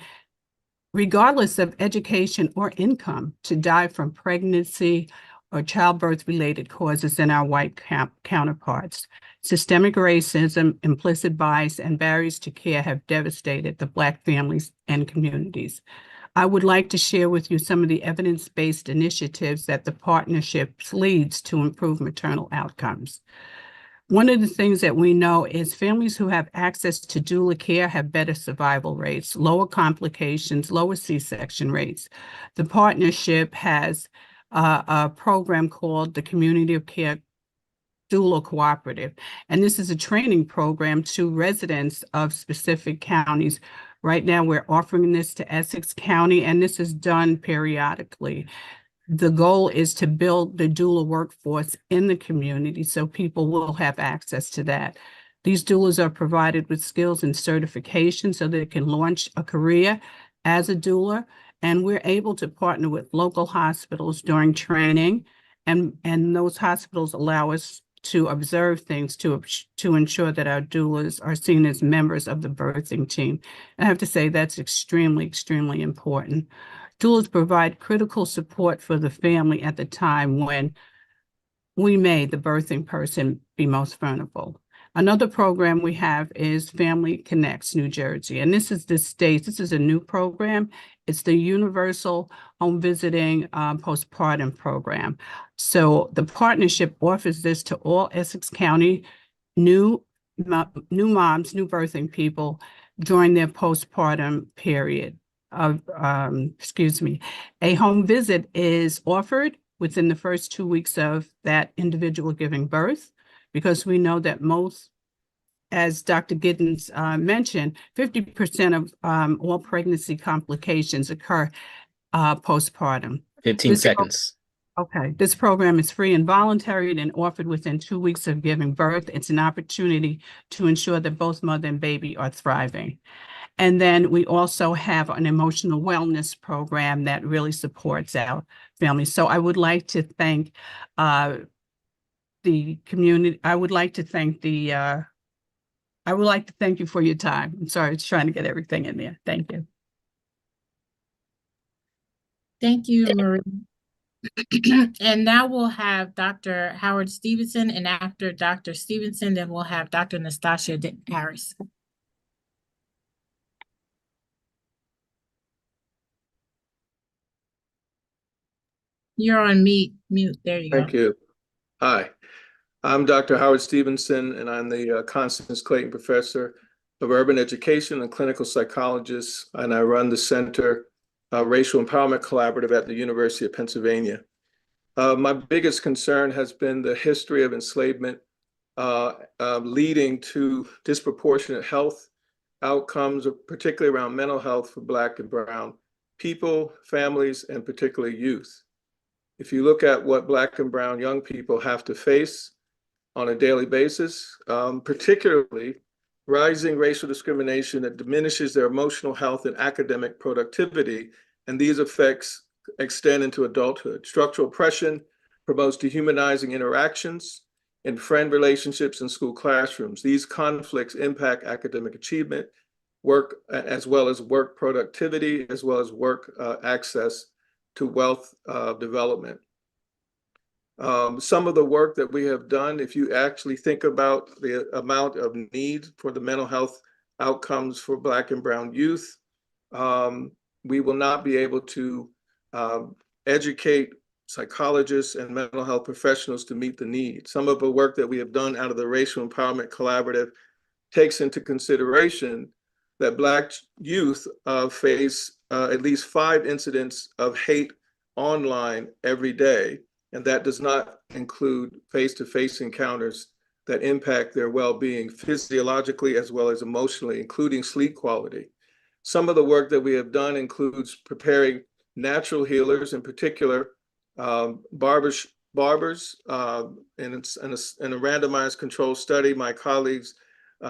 regardless of education or income, to die from pregnancy or childbirth-related causes than our white counterparts. Systemic racism, implicit bias, and barriers to care have devastated the Black families and communities. I would like to share with you some of the evidence-based initiatives that the partnership leads to improve maternal outcomes. One of the things that we know is families who have access to doula care have better survival rates, lower complications, lower C-section rates. The partnership has a program called the Community of Care Doula Cooperative, and this is a training program to residents of specific counties. Right now, we're offering this to Essex County, and this is done periodically. The goal is to build the doula workforce in the community so people will have access to that. These doulas are provided with skills and certification so they can launch a career as a doula, and we're able to partner with local hospitals during training, and those hospitals allow us to observe things to ensure that our doulas are seen as members of the birthing team. I have to say that's extremely, extremely important. Doulas provide critical support for the family at the time when we made the birthing person be most vulnerable. Another program we have is Family Connects New Jersey, and this is a new program. It's the Universal Home Visiting Postpartum Program. So the partnership offers this to all Essex County new moms, new birthing people during their postpartum period. A home visit is offered within the first 2 weeks of that individual giving birth, because we know that most, as Dr. Giddens mentioned, 50% of all pregnancy complications occur postpartum. 15 seconds. Okay, this program is free and voluntary and offered within 2 weeks of giving birth. It's an opportunity to ensure that both mother and baby are thriving. And then we also have an emotional wellness program that really supports our families. So I would like to thank the community. I would like to thank you for your time. I'm sorry, I was trying to get everything in there. Thank you. Thank you, Marie. And now we'll have Dr. Howard Stevenson, and after Dr. Stevenson, then we'll have Dr. Nastasia Harris. You're on mute. There you go. Thank you. Hi, I'm Dr. Howard Stevenson, and I'm the Constance Clayton Professor of Urban Education and Clinical Psychologist, and I run the Center Racial Empowerment Collaborative at the University of Pennsylvania. My biggest concern has been the history of enslavement leading to disproportionate health outcomes, particularly around mental health for Black and Brown people, families, and particularly youth. If you look at what Black and Brown young people have to face on a daily basis, particularly rising racial discrimination that diminishes their emotional health and academic productivity, and these effects extend into adulthood. Structural oppression promotes dehumanizing interactions in friend relationships and school classrooms. These conflicts impact academic achievement, work, as well as work productivity, as well as work access to wealth development. Some of the work that we have done, if you actually think about the amount of need for the mental health outcomes for Black and Brown youth, we will not be able to educate psychologists and mental health professionals to meet the need. Some of the work that we have done out of the Racial Empowerment Collaborative takes into consideration that Black youth face at least 5 incidents of hate online every day, and that does not include face-to-face encounters that impact their well-being physiologically as well as emotionally, including sleep quality. Some of the work that we have done includes preparing natural healers, in particular barbers. In a randomized control study, my colleagues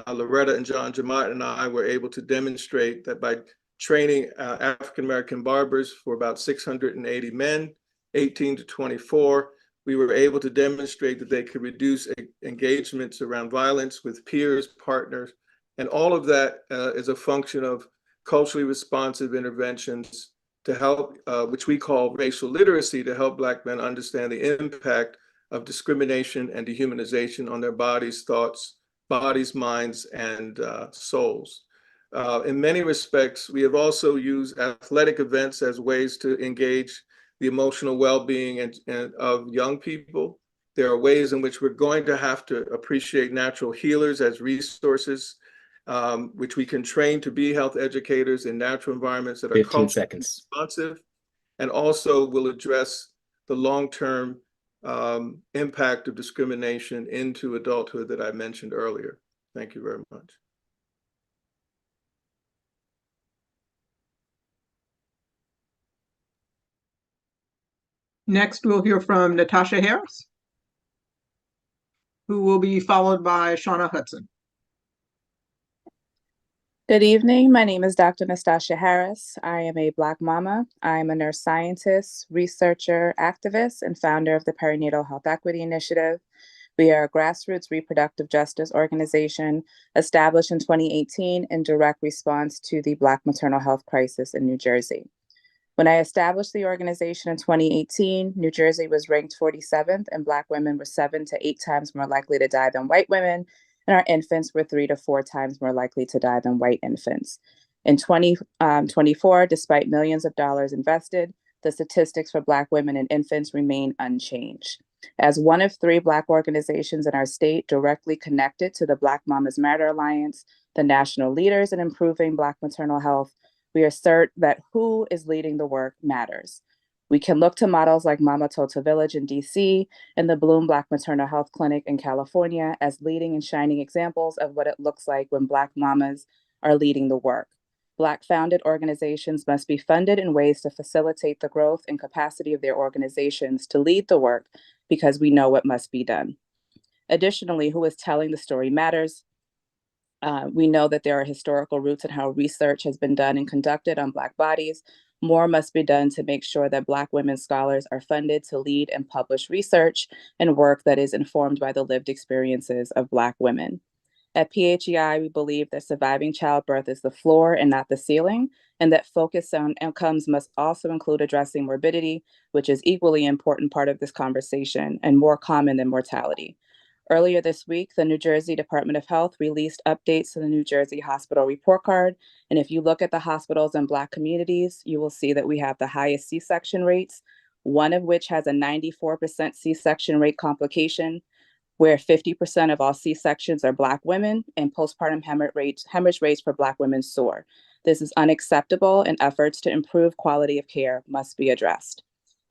Loretta and John Jamat and I were able to demonstrate that by training African-American barbers for about 680 men, 18 to 24, we were able to demonstrate that they could reduce engagements around violence with peers, partners, and all of that is a function of culturally responsive interventions to help, which we call racial literacy, to help Black men understand the impact of discrimination and dehumanization on their bodies, thoughts, minds, and souls. in many respects, we have also used athletic events as ways to engage the emotional well-being of young people. There are ways in which we're going to have to appreciate natural healers as resources, which we can train to be health educators in natural environments that are 15 seconds. responsive, and also will address the long-term impact of discrimination into adulthood that I mentioned earlier. Thank you very much. Next, we'll hear from Natasha Harris, who will be followed by Shauna Hudson. Good evening. My name is Dr. Nastasia Harris. I am a Black mama. I am a nurse scientist, researcher, activist, and founder of the Perinatal Health Equity Initiative. We are a grassroots reproductive justice organization established in 2018 in direct response to the Black maternal health crisis in New Jersey. When I established the organization in 2018, New Jersey was ranked 47th, and Black women were 7 to 8 times more likely to die than white women, and our infants were 3 to 4 times more likely to die than white infants. In 2024, despite millions of dollars invested, the statistics for Black women and infants remain unchanged. As one of 3 Black organizations in our state directly connected to the Black Mamas Matter Alliance, the national leaders in improving Black maternal health, we assert that who is leading the work matters. We can look to models like Mama Tota Village in DC and the Bloom Black Maternal Health Clinic in California as leading and shining examples of what it looks like when Black mamas are leading the work. Black-founded organizations must be funded in ways to facilitate the growth and capacity of their organizations to lead the work because we know what must be done. Additionally, who is telling the story matters. We know that there are historical roots in how research has been done and conducted on Black bodies. More must be done to make sure that Black women scholars are funded to lead and publish research and work that is informed by the lived experiences of Black women. At PHEI, we believe that surviving childbirth is the floor and not the ceiling, and that focus on outcomes must also include addressing morbidity, which is equally an important part of this conversation and more common than mortality. Earlier this week, the New Jersey Department of Health released updates to the New Jersey Hospital Report Card. And if you look at the hospitals in Black communities, you will see that we have the highest C-section rates, one of which has a 94% C-section rate complication, where 50% of all C-sections are Black women, and postpartum hemorrhage rates for Black women soar. This is unacceptable, and efforts to improve quality of care must be addressed.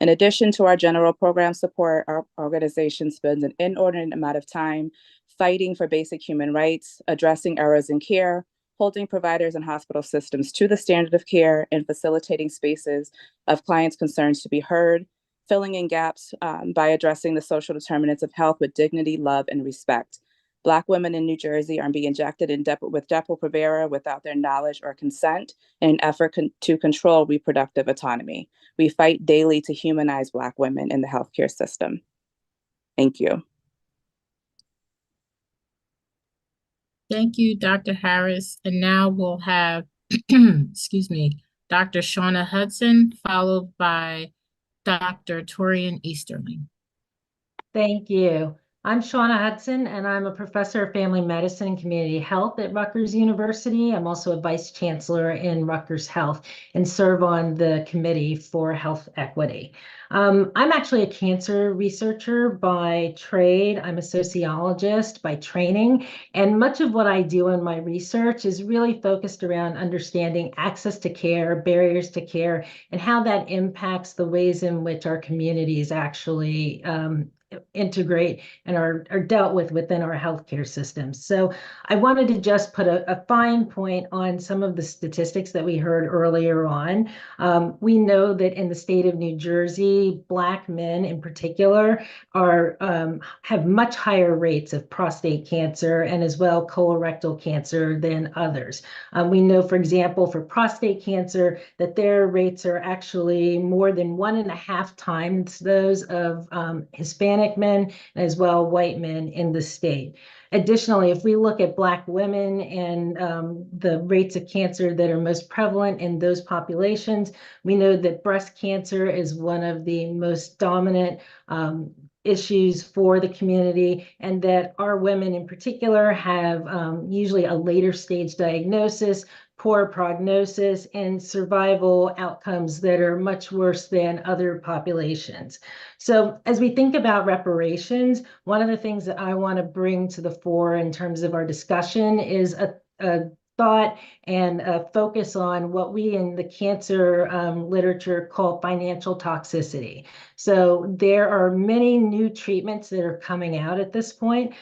In addition to our general program support, our organization spends an inordinate amount of time fighting for basic human rights, addressing errors in care, holding providers and hospital systems to the standard of care, and facilitating spaces of clients' concerns to be heard, filling in gaps by addressing the social determinants of health with dignity, love, and respect. Black women in New Jersey are being injected with Depo-Provera without their knowledge or consent in an effort to control reproductive autonomy. We fight daily to humanize Black women in the healthcare system. Thank you. Thank you, Dr. Harris. And now we'll have, excuse me, Dr. Shauna Hudson, followed by Dr. Torian Easterling. Thank you. I'm Shauna Hudson, and I'm a professor of family medicine and community health at Rutgers University. I'm also a vice chancellor in Rutgers Health and serve on the committee for health equity. I'm actually a cancer researcher by trade. I'm a sociologist by training, and much of what I do in my research is really focused around understanding access to care, barriers to care, and how that impacts the ways in which our communities actually integrate and are dealt with within our healthcare systems. So I wanted to just put a fine point on some of the statistics that we heard earlier on. We know that in the state of New Jersey, Black men in particular have much higher rates of prostate cancer and as well colorectal cancer than others. We know, for example, for prostate cancer, that their rates are actually more than 1.5 times those of Hispanic men, and as well white men in the state. Additionally, if we look at Black women and the rates of cancer that are most prevalent in those populations, we know that breast cancer is one of the most dominant issues for the community, and that our women in particular have usually a later stage diagnosis, poor prognosis and survival outcomes that are much worse than other populations. So as we think about reparations, one of the things that I want to bring to the fore in terms of our discussion is a thought and a focus on what we in the cancer literature call financial toxicity. So there are many new treatments that are coming out at this point.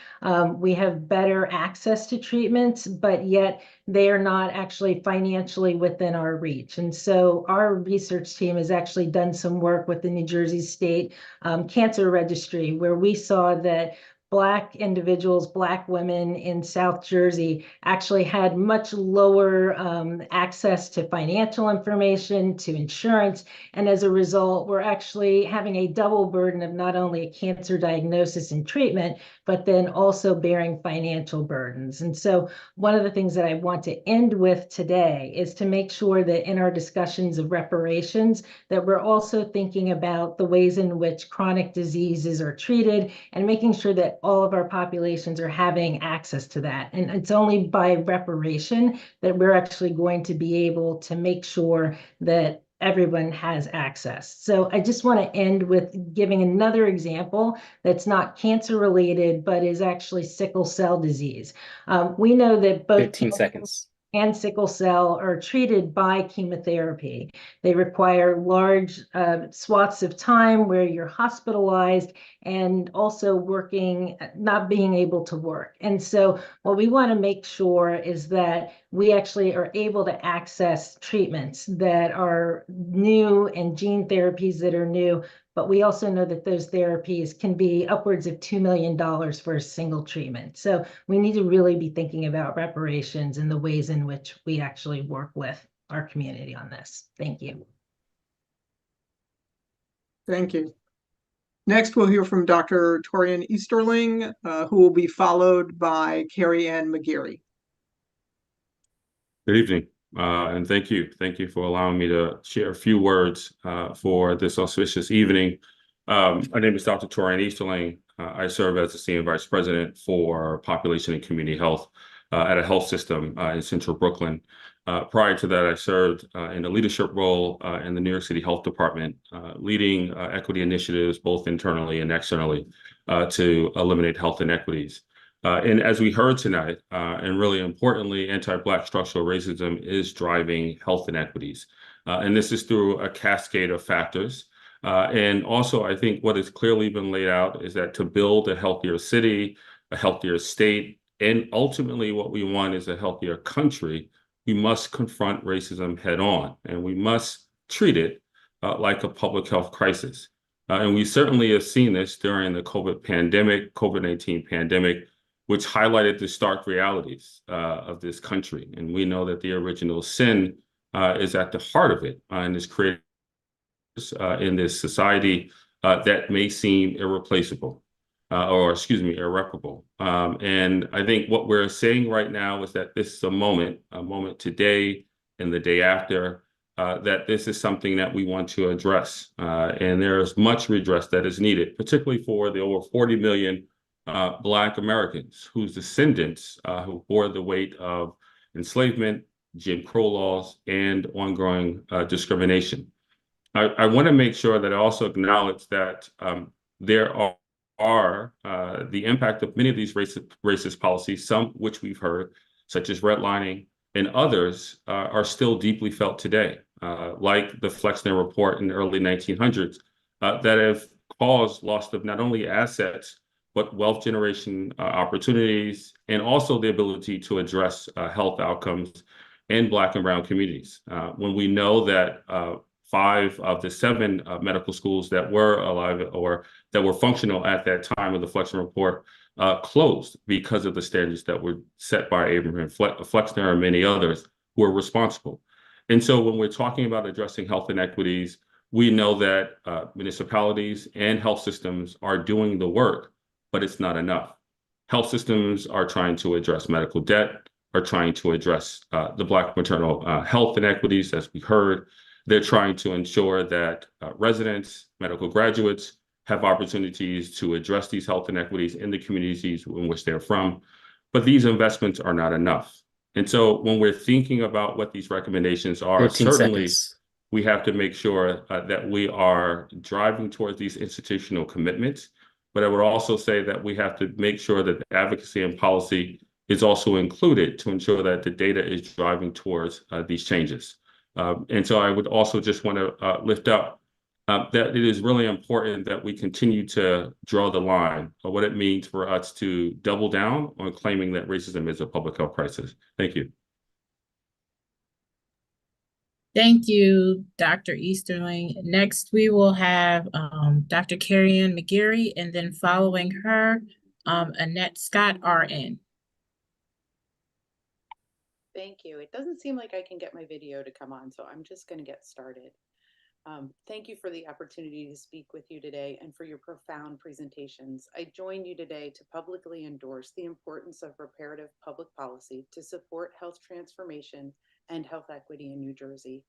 We have better access to treatments, but yet they are not actually financially within our reach. And so our research team has actually done some work with the New Jersey State Cancer Registry, where we saw that Black individuals, Black women in South Jersey actually had much lower access to financial information, to insurance, and as a result, we're actually having a double burden of not only a cancer diagnosis and treatment, but then also bearing financial burdens. And so one of the things that I want to end with today is to make sure that in our discussions of reparations, that we're also thinking about the ways in which chronic diseases are treated and making sure that all of our populations are having access to that. And it's only by reparation that we're actually going to be able to make sure that everyone has access. So I just want to end with giving another example that's not cancer related, but is actually sickle cell disease. We know that both 15 seconds. and sickle cell are treated by chemotherapy. They require large swaths of time where you're hospitalized and also not being able to work. And so what we want to make sure is that we actually are able to access treatments that are new and gene therapies that are new, but we also know that those therapies can be upwards of $2 million for a single treatment. So we need to really be thinking about reparations and the ways in which we actually work with our community on this. Thank you. Thank you. Next, we'll hear from Dr. Torian Easterling, who will be followed by Carrie Ann McGeary. Good evening, and thank you. Thank you for allowing me to share a few words for this auspicious evening. My name is Dr. Torian Easterling. I serve as the Senior Vice President for Population and Community Health at a health system in Central Brooklyn. Prior to that, I served in a leadership role in the New York City Health Department, leading equity initiatives both internally and externally to eliminate health inequities. And as we heard tonight, and really importantly, anti-Black structural racism is driving health inequities. And this is through a cascade of factors. And also, I think what has clearly been laid out is that to build a healthier city, a healthier state, and ultimately what we want is a healthier country, we must confront racism head on, and we must treat it like a public health crisis. And we certainly have seen this during the COVID-19 pandemic, which highlighted the stark realities of this country. And we know that the original sin is at the heart of it and is created in this society that may seem irreplaceable, irreparable. And I think what we're saying right now is that this is a moment today and the day after, that this is something that we want to address. And there is much redress that is needed, particularly for the over 40 million Black Americans whose descendants who bore the weight of enslavement, Jim Crow laws, and ongoing discrimination. I want to make sure that I also acknowledge that there are the impact of many of these racist policies, some which we've heard, such as redlining, and others are still deeply felt today, like the Flexner Report in the early 1900s, that have caused loss of not only assets, but wealth generation opportunities, and also the ability to address health outcomes in Black and Brown communities. When we know that 5 of the 7 medical schools that were alive or that were functional at that time of the Flexner Report closed because of the standards that were set by Abraham Flexner and many others who were responsible. And so when we're talking about addressing health inequities, we know that municipalities and health systems are doing the work, but it's not enough. Health systems are trying to address medical debt, are trying to address the Black maternal health inequities, as we heard. They're trying to ensure that residents, medical graduates have opportunities to address these health inequities in the communities in which they're from. But these investments are not enough. And so when we're thinking about what these recommendations are, 15 certainly seconds. we have to make sure that we are driving towards these institutional commitments. But I would also say that we have to make sure that the advocacy and policy is also included to ensure that the data is driving towards these changes. And so I would also just want to lift up that it is really important that we continue to draw the line of what it means for us to double down on claiming that racism is a public health crisis. Thank you. Thank you, Dr. Easterling. Next, we will have Dr. Carrie-Ann McGarry, and then following her, Annette Scott, RN. Thank you. It doesn't seem like I can get my video to come on, so I'm just going to get started. Thank you for the opportunity to speak with you today and for your profound presentations. I join you today to publicly endorse the importance of reparative public policy to support health transformation and health equity in New Jersey.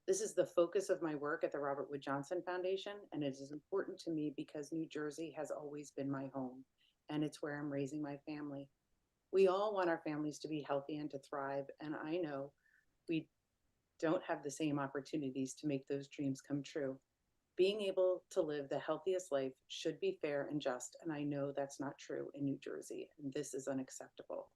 This is the focus of my work at the Robert Wood Johnson Foundation, and it is important to me because New Jersey has always been my home, and it's where I'm raising my family. We all want our families to be healthy and to thrive, and I know we don't have the same opportunities to make those dreams come true. Being able to live the healthiest life should be fair and just, and I know that's not true in New Jersey, and this is unacceptable.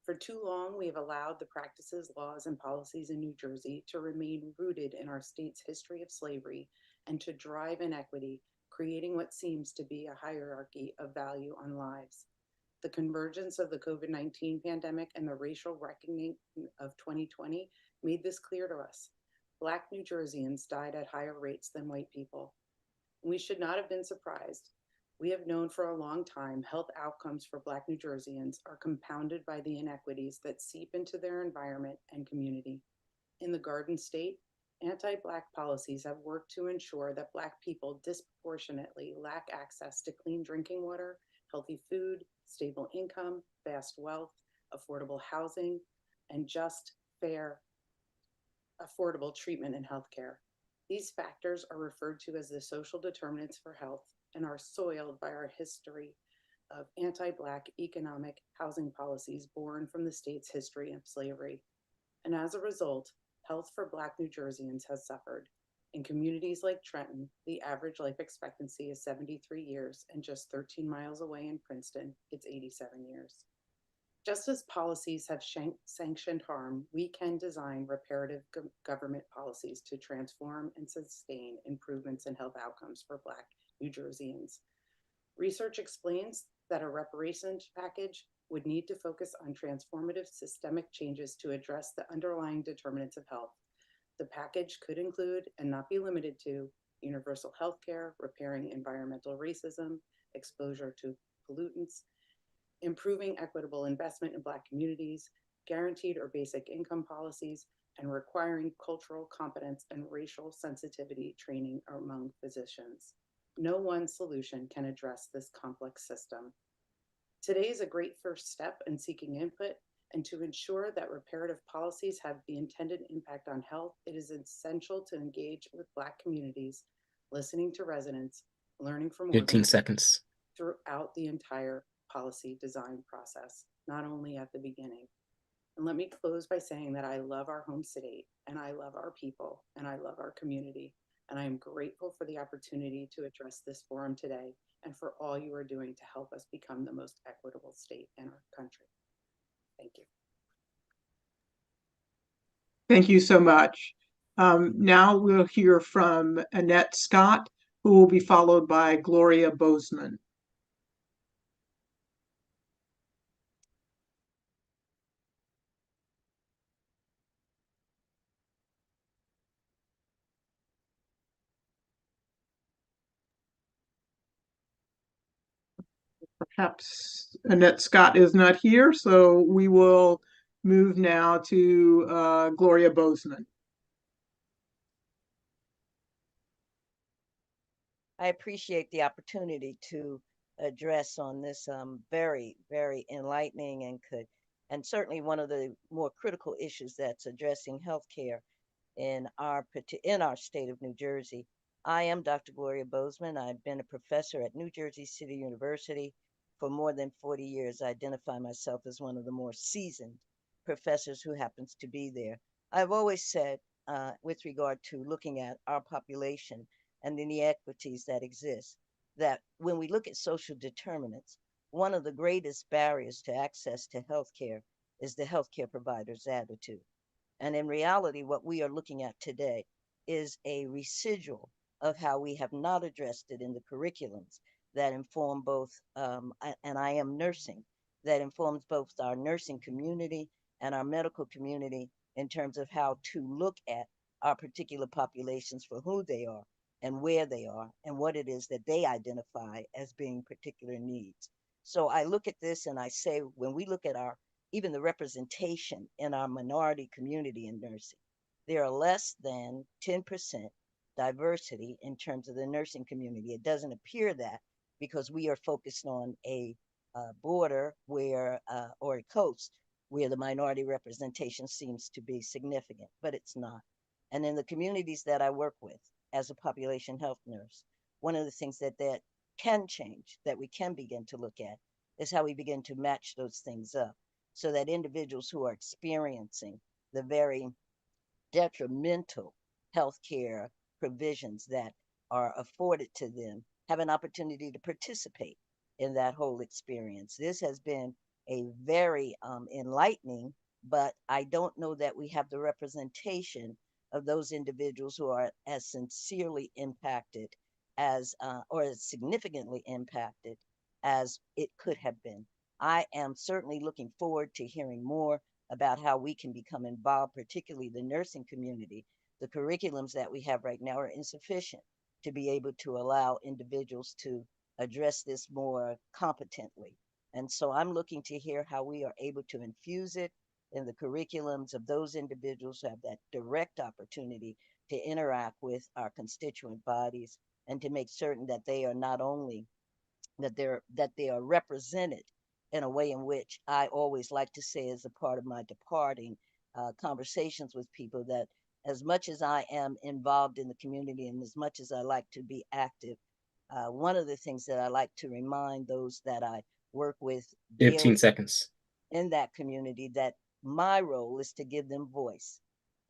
For too long, we have allowed the practices, laws, and policies in New Jersey to remain rooted in our state's history of slavery and to drive inequity, creating what seems to be a hierarchy of value on lives. The convergence of the COVID-19 pandemic and the racial reckoning of 2020 made this clear to us. Black New Jerseyans died at higher rates than white people. We should not have been surprised. We have known for a long time health outcomes for Black New Jerseyans are compounded by the inequities that seep into their environment and community. In the Garden State, anti-Black policies have worked to ensure that Black people disproportionately lack access to clean drinking water, healthy food, stable income, vast wealth, affordable housing, and just, fair, affordable treatment and healthcare. These factors are referred to as the social determinants for health and are soiled by our history of anti-Black economic housing policies born from the state's history of slavery. And as a result, health for Black New Jerseyans has suffered. In communities like Trenton, the average life expectancy is 73 years, and just 13 miles away in Princeton, it's 87 years. Just as policies have sanctioned harm, we can design reparative government policies to transform and sustain improvements in health outcomes for Black New Jerseyans. Research explains that a reparations package would need to focus on transformative systemic changes to address the underlying determinants of health. The package could include, and not be limited to, universal health care, repairing environmental racism, exposure to pollutants, improving equitable investment in Black communities, guaranteed or basic income policies, and requiring cultural competence and racial sensitivity training among physicians. No one solution can address this complex system. Today is a great first step in seeking input, and to ensure that reparative policies have the intended impact on health, it is essential to engage with Black communities, listening to residents, learning from 15 seconds. throughout the entire policy design process, not only at the beginning. And let me close by saying that I love our home state, and I love our people, and I love our community. And I am grateful for the opportunity to address this forum today and for all you are doing to help us become the most equitable state in our country. Thank you. Thank you so much. Now we'll hear from Annette Scott, who will be followed by Gloria Bozeman. Perhaps Annette Scott is not here, so we will move now to Gloria Bozeman. I appreciate the opportunity to address on this very, very enlightening and certainly one of the more critical issues that's addressing healthcare in our state of New Jersey. I am Dr. Gloria Bozeman. I've been a professor at New Jersey City University for more than 40 years. I identify myself as one of the more seasoned professors who happens to be there. I've always said, with regard to looking at our population and the inequities that exist, that when we look at social determinants, one of the greatest barriers to access to healthcare is the healthcare provider's attitude. And in reality, what we are looking at today is a residual of how we have not addressed it in the curriculums that inform both, and I am nursing, that informs both our nursing community and our medical community in terms of how to look at our particular populations for who they are and where they are and what it is that they identify as being particular needs. So I look at this and I say, when we look at even the representation in our minority community in nursing, there are less than 10% diversity in terms of the nursing community. It doesn't appear that because we are focused on a border where, or a coast where the minority representation seems to be significant, but it's not. And in the communities that I work with as a population health nurse, one of the things that can change, that we can begin to look at, is how we begin to match those things up so that individuals who are experiencing the very detrimental healthcare provisions that are afforded to them have an opportunity to participate in that whole experience. This has been a very enlightening, but I don't know that we have the representation of those individuals who are as sincerely impacted as, or as significantly impacted as it could have been. I am certainly looking forward to hearing more about how we can become involved, particularly the nursing community. The curriculums that we have right now are insufficient to be able to allow individuals to address this more competently. And so I'm looking to hear how we are able to infuse it in the curriculums of those individuals who have that direct opportunity to interact with our constituent bodies and to make certain that they are not only that they are represented in a way in which I always like to say as a part of my departing conversations with people, that as much as I am involved in the community and as much as I like to be active, one of the things that I like to remind those that I work with 15 seconds in that community, that my role is to give them voice.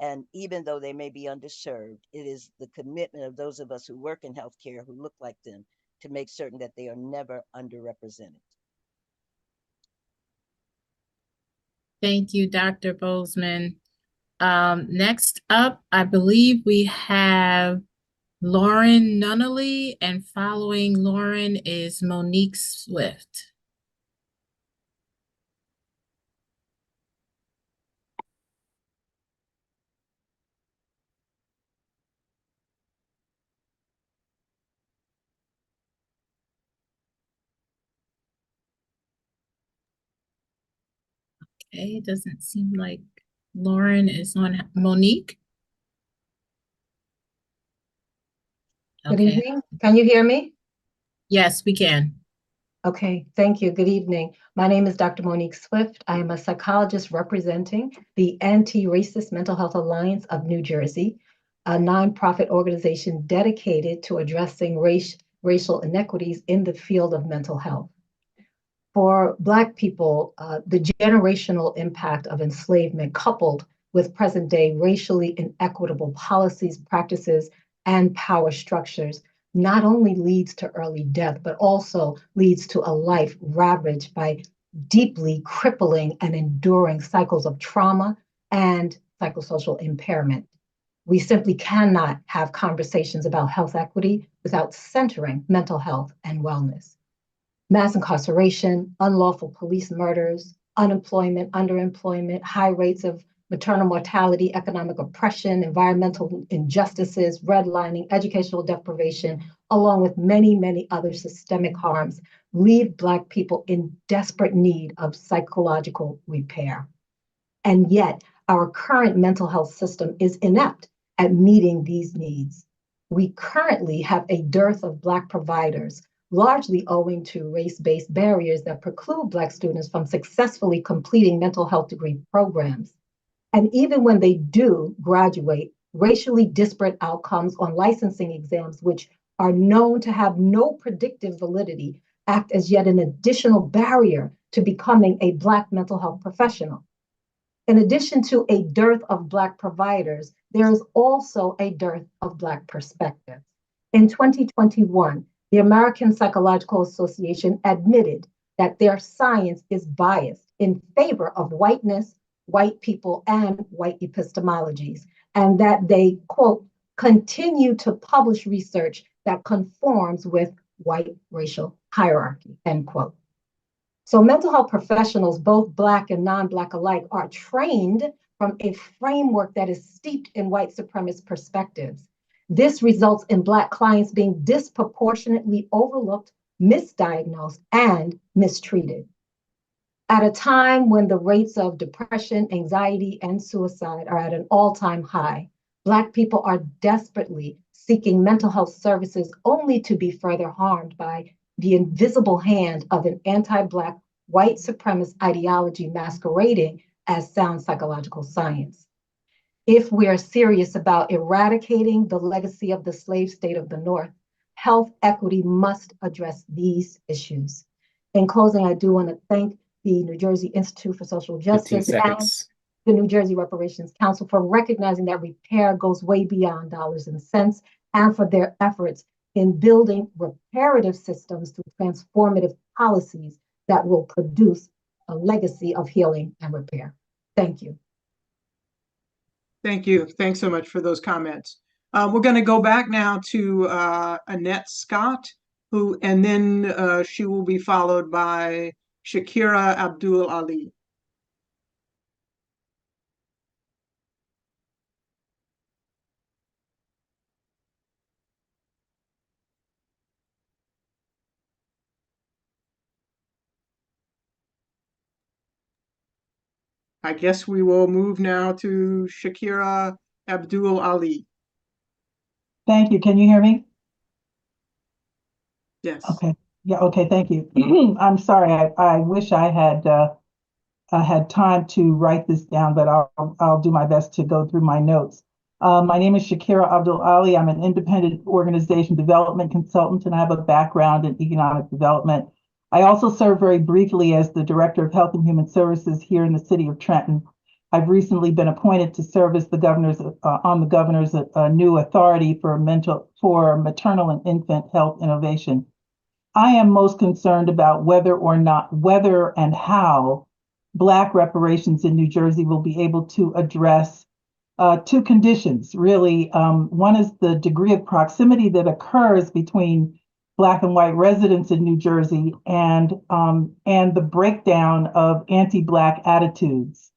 And even though they may be underserved, it is the commitment of those of us who work in healthcare who look like them to make certain that they are never underrepresented. Thank you, Dr. Bozeman. Next up, I believe we have Lauren Nunnally, and following Lauren is Monique Swift. Okay, it doesn't seem like Lauren is on. Monique? Good evening. Can you hear me? Yes, we can. Okay, thank you. Good evening. My name is Dr. Monique Swift. I am a psychologist representing the Anti-Racist Mental Health Alliance of New Jersey, a nonprofit organization dedicated to addressing racial inequities in the field of mental health. For Black people, the generational impact of enslavement coupled with present-day racially inequitable policies, practices, and power structures not only leads to early death, but also leads to a life ravaged by deeply crippling and enduring cycles of trauma and psychosocial impairment. We simply cannot have conversations about health equity without centering mental health and wellness. Mass incarceration, unlawful police murders, unemployment, underemployment, high rates of maternal mortality, economic oppression, environmental injustices, redlining, educational deprivation, along with many, many other systemic harms, leave Black people in desperate need of psychological repair. And yet, our current mental health system is inept at meeting these needs. We currently have a dearth of Black providers, largely owing to race-based barriers that preclude Black students from successfully completing mental health degree programs. And even when they do graduate, racially disparate outcomes on licensing exams, which are known to have no predictive validity, act as yet an additional barrier to becoming a Black mental health professional. In addition to a dearth of Black providers, there is also a dearth of Black perspectives. In 2021, the American Psychological Association admitted that their science is biased in favor of whiteness, white people, and white epistemologies, and that they, quote, continue to publish research that conforms with white racial hierarchy, end quote. So mental health professionals, both Black and non-Black alike, are trained from a framework that is steeped in white supremacist perspectives. This results in Black clients being disproportionately overlooked, misdiagnosed, and mistreated. At a time when the rates of depression, anxiety, and suicide are at an all-time high, Black people are desperately seeking mental health services only to be further harmed by the invisible hand of an anti-Black white supremacist ideology masquerading as sound psychological science. If we are serious about eradicating the legacy of the slave state of the North, health equity must address these issues. In closing, I do want to thank the New Jersey Institute for Social Justice and the New Jersey Reparations Council for recognizing that repair goes way beyond dollars and cents, and for their efforts in building reparative systems through transformative policies that will produce a legacy of healing and repair. Thank you. Thank you. Thanks so much for those comments. We're going to go back now to Annette Scott, and then she will be followed by Shakira Abdul Ali. I guess we will move now to Shakira Abdul Ali. Thank you. Can you hear me? Yes. Okay. Yeah. Okay. Thank you. I'm sorry. I wish I had time to write this down, but I'll do my best to go through my notes. My name is Shakira Abdul Ali. I'm an independent organization development consultant, and I have a background in economic development. I also serve very briefly as the Director of Health and Human Services here in the city of Trenton. I've recently been appointed to serve as the governor's new authority for maternal and infant health innovation. I am most concerned about whether and how Black reparations in New Jersey will be able to address two conditions, really. One is the degree of proximity that occurs between Black and white residents in New Jersey and the breakdown of anti-Black attitudes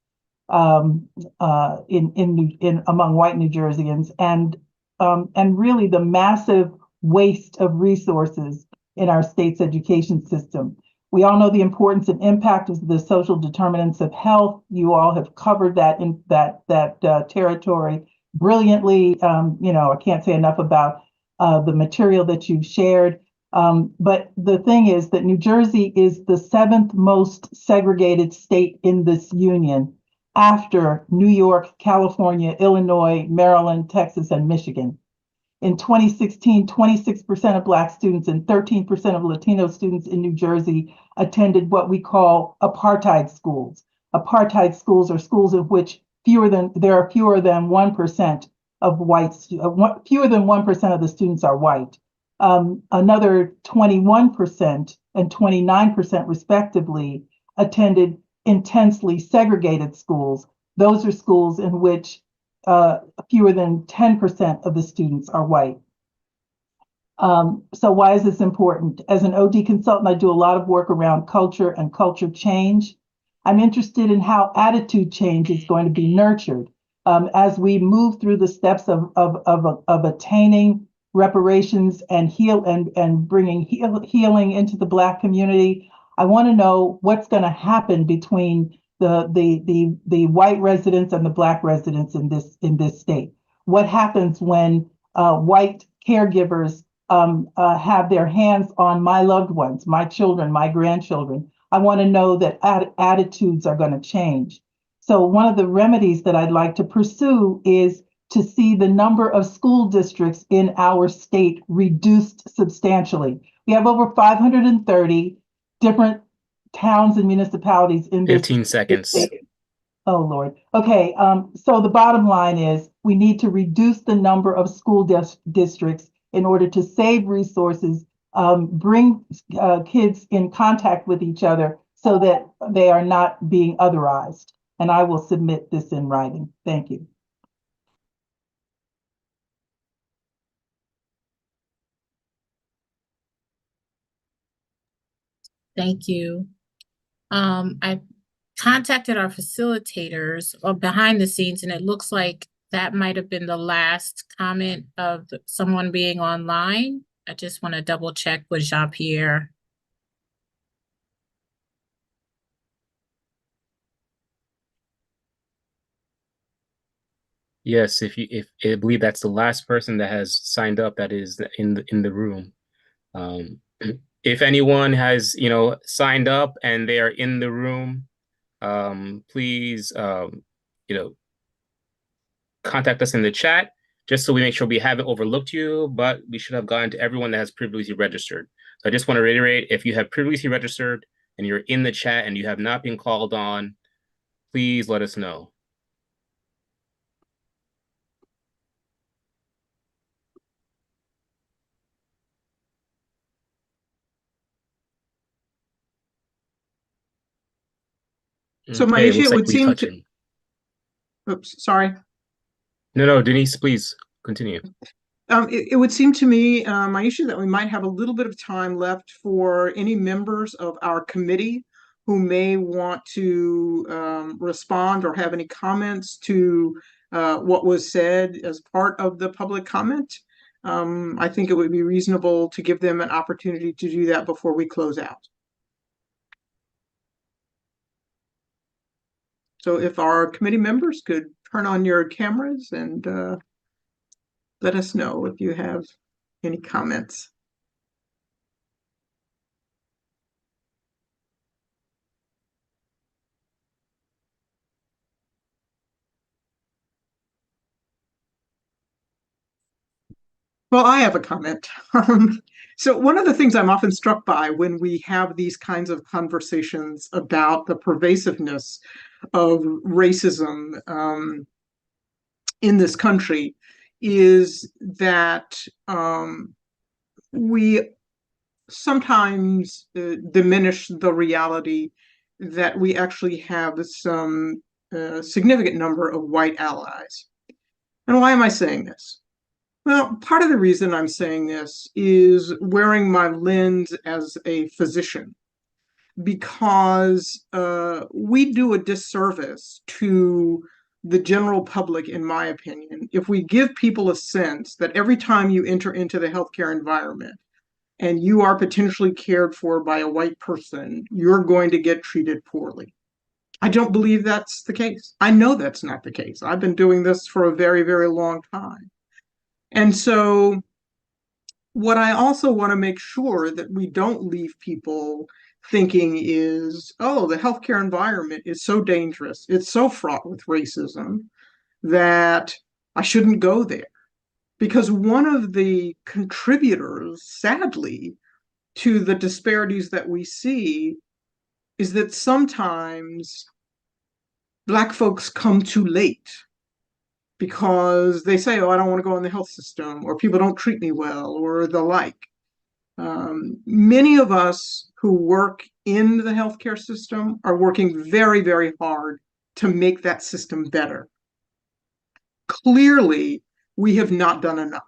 among white New Jerseyans, and really the massive waste of resources in our state's education system. We all know the importance and impact of the social determinants of health. You all have covered that in that territory brilliantly. I can't say enough about the material that you've shared. But the thing is that New Jersey is the 7th most segregated state in this union after New York, California, Illinois, Maryland, Texas, and Michigan. In 2016, 26% of Black students and 13% of Latino students in New Jersey attended what we call apartheid schools. Apartheid schools are schools in which there are fewer than 1% of the students are white. Another 21% and 29% respectively attended intensely segregated schools. Those are schools in which fewer than 10% of the students are white. So why is this important? As an OD consultant, I do a lot of work around culture and culture change. I'm interested in how attitude change is going to be nurtured as we move through the steps of attaining reparations and bringing healing into the Black community. I want to know what's going to happen between the white residents and the Black residents in this state. What happens when white caregivers have their hands on my loved ones, my children, my grandchildren? I want to know that attitudes are going to change. So one of the remedies that I'd like to pursue is to see the number of school districts in our state reduced substantially. We have over 530 different towns and municipalities in this 15 seconds. state. Oh, Lord. Okay, so the bottom line is we need to reduce the number of school districts in order to save resources, bring kids in contact with each other so that they are not being otherized. And I will submit this in writing. Thank you. Thank you. I contacted our facilitators behind the scenes, and it looks like that might have been the last comment of someone being online. I just want to double check with Jean-Pierre. Yes, if I believe that's the last person that has signed up that is in the room. If anyone has, signed up and they are in the room, please, contact us in the chat just so we make sure we haven't overlooked you, but we should have gotten to everyone that has previously registered. So I just want to reiterate, if you have previously registered and you're in the chat and you have not been called on, please let us know. So Okay, Maisha, it would seem to, touching. oops, sorry. No, Denise, please continue. It would seem to me, Maisha, that we might have a little bit of time left for any members of our committee who may want to respond or have any comments to what was said as part of the public comment. I think it would be reasonable to give them an opportunity to do that before we close out. So if our committee members could turn on your cameras and let us know if you have any comments. Well, I have a comment. So one of the things I'm often struck by when we have these kinds of conversations about the pervasiveness of racism in this country is that we sometimes diminish the reality that we actually have some significant number of white allies. And why am I saying this? Well, part of the reason I'm saying this is wearing my lens as a physician, because we do a disservice to the general public, in my opinion, if we give people a sense that every time you enter into the healthcare environment and you are potentially cared for by a white person, you're going to get treated poorly. I don't believe that's the case. I know that's not the case. I've been doing this for a very, very long time. And so what I also want to make sure that we don't leave people thinking is, oh, the healthcare environment is so dangerous, it's so fraught with racism that I shouldn't go there. Because one of the contributors, sadly, to the disparities that we see is that sometimes Black folks come too late because they say, oh, I don't want to go in the health system, or people don't treat me well, or the like. Many of us who work in the healthcare system are working very, very hard to make that system better. Clearly, we have not done enough.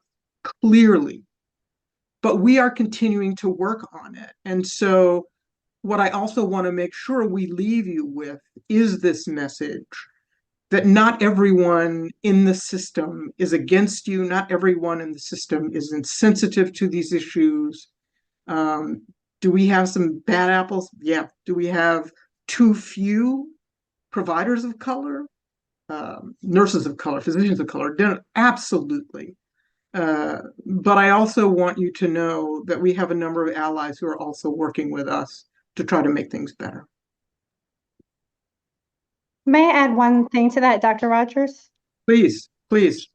Clearly. But we are continuing to work on it. And so what I also want to make sure we leave you with is this message that not everyone in the system is against you. Not everyone in the system is insensitive to these issues. Do we have some bad apples? Yeah. Do we have too few providers of color, nurses of color, physicians of color? Absolutely. But I also want you to know that we have a number of allies who are also working with us to try to make things better. May I add one thing to that, Dr. Rogers? Please, please.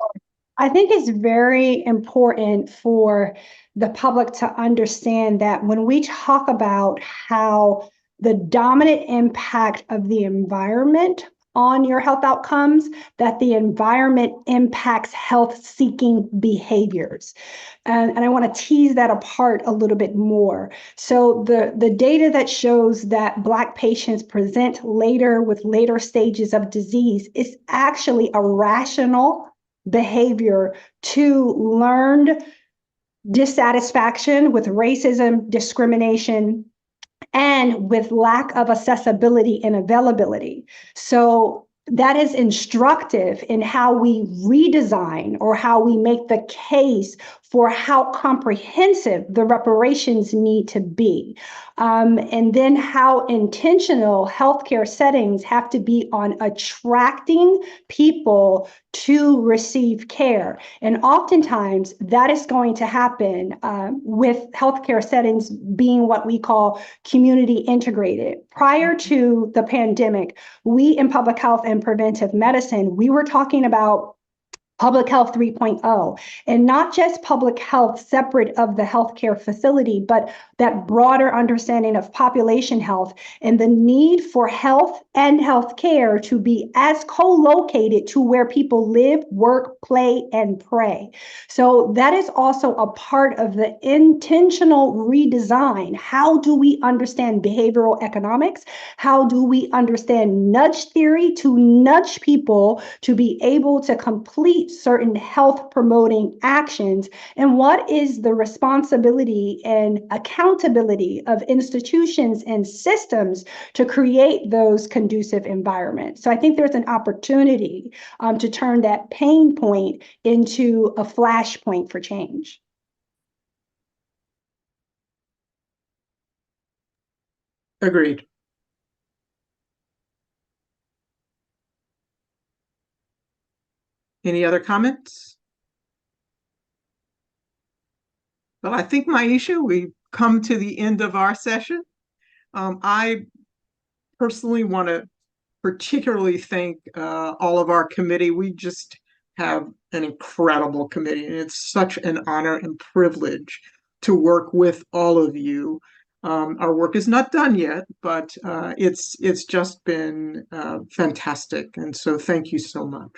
I think it's very important for the public to understand that when we talk about how the dominant impact of the environment on your health outcomes, that the environment impacts health-seeking behaviors. And I want to tease that apart a little bit more. So the data that shows that Black patients present later with later stages of disease is actually a rational behavior to learned dissatisfaction with racism, discrimination, and with lack of accessibility and availability. So that is instructive in how we redesign or how we make the case for how comprehensive the reparations need to be. And then how intentional healthcare settings have to be on attracting people to receive care. And oftentimes that is going to happen with healthcare settings being what we call community integrated. Prior to the pandemic, we in public health and preventive medicine, we were talking about Public Health 3.0, and not just public health separate of the healthcare facility, but that broader understanding of population health and the need for health and healthcare to be as co-located to where people live, work, play, and pray. So that is also a part of the intentional redesign. How do we understand behavioral economics? How do we understand nudge theory to nudge people to be able to complete certain health promoting actions? And what is the responsibility and accountability of institutions and systems to create those conducive environments? So I think there's an opportunity to turn that pain point into a flashpoint for change. Agreed. Any other comments? Well, I think, Maisha, we've come to the end of our session. I personally want to particularly thank all of our committee. We just have an incredible committee, and it's such an honor and privilege to work with all of you. Our work is not done yet, but it's just been fantastic. And so thank you so much.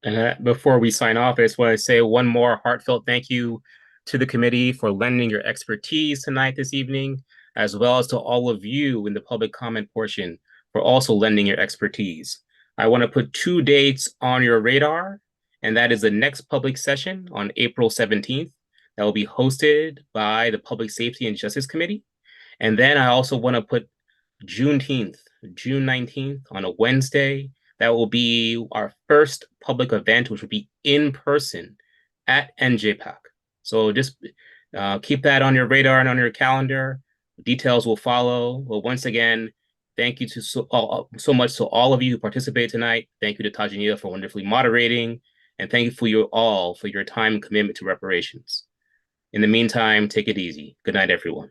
And before we sign off, I just want to say one more heartfelt thank you to the committee for lending your expertise tonight, this evening, as well as to all of you in the public comment portion for also lending your expertise. I want to put 2 dates on your radar, and that is the next public session on April 17th that will be hosted by the Public Safety and Justice Committee. And then I also want to put June 19th on a Wednesday. That will be our first public event, which will be in person at NJPAC. So just keep that on your radar and on your calendar. Details will follow. Well, once again, thank you to so much to all of you who participated tonight. Thank you to Tajania for wonderfully moderating. And thank you for you all for your time and commitment to reparations. In the meantime, take it easy. Good night, everyone.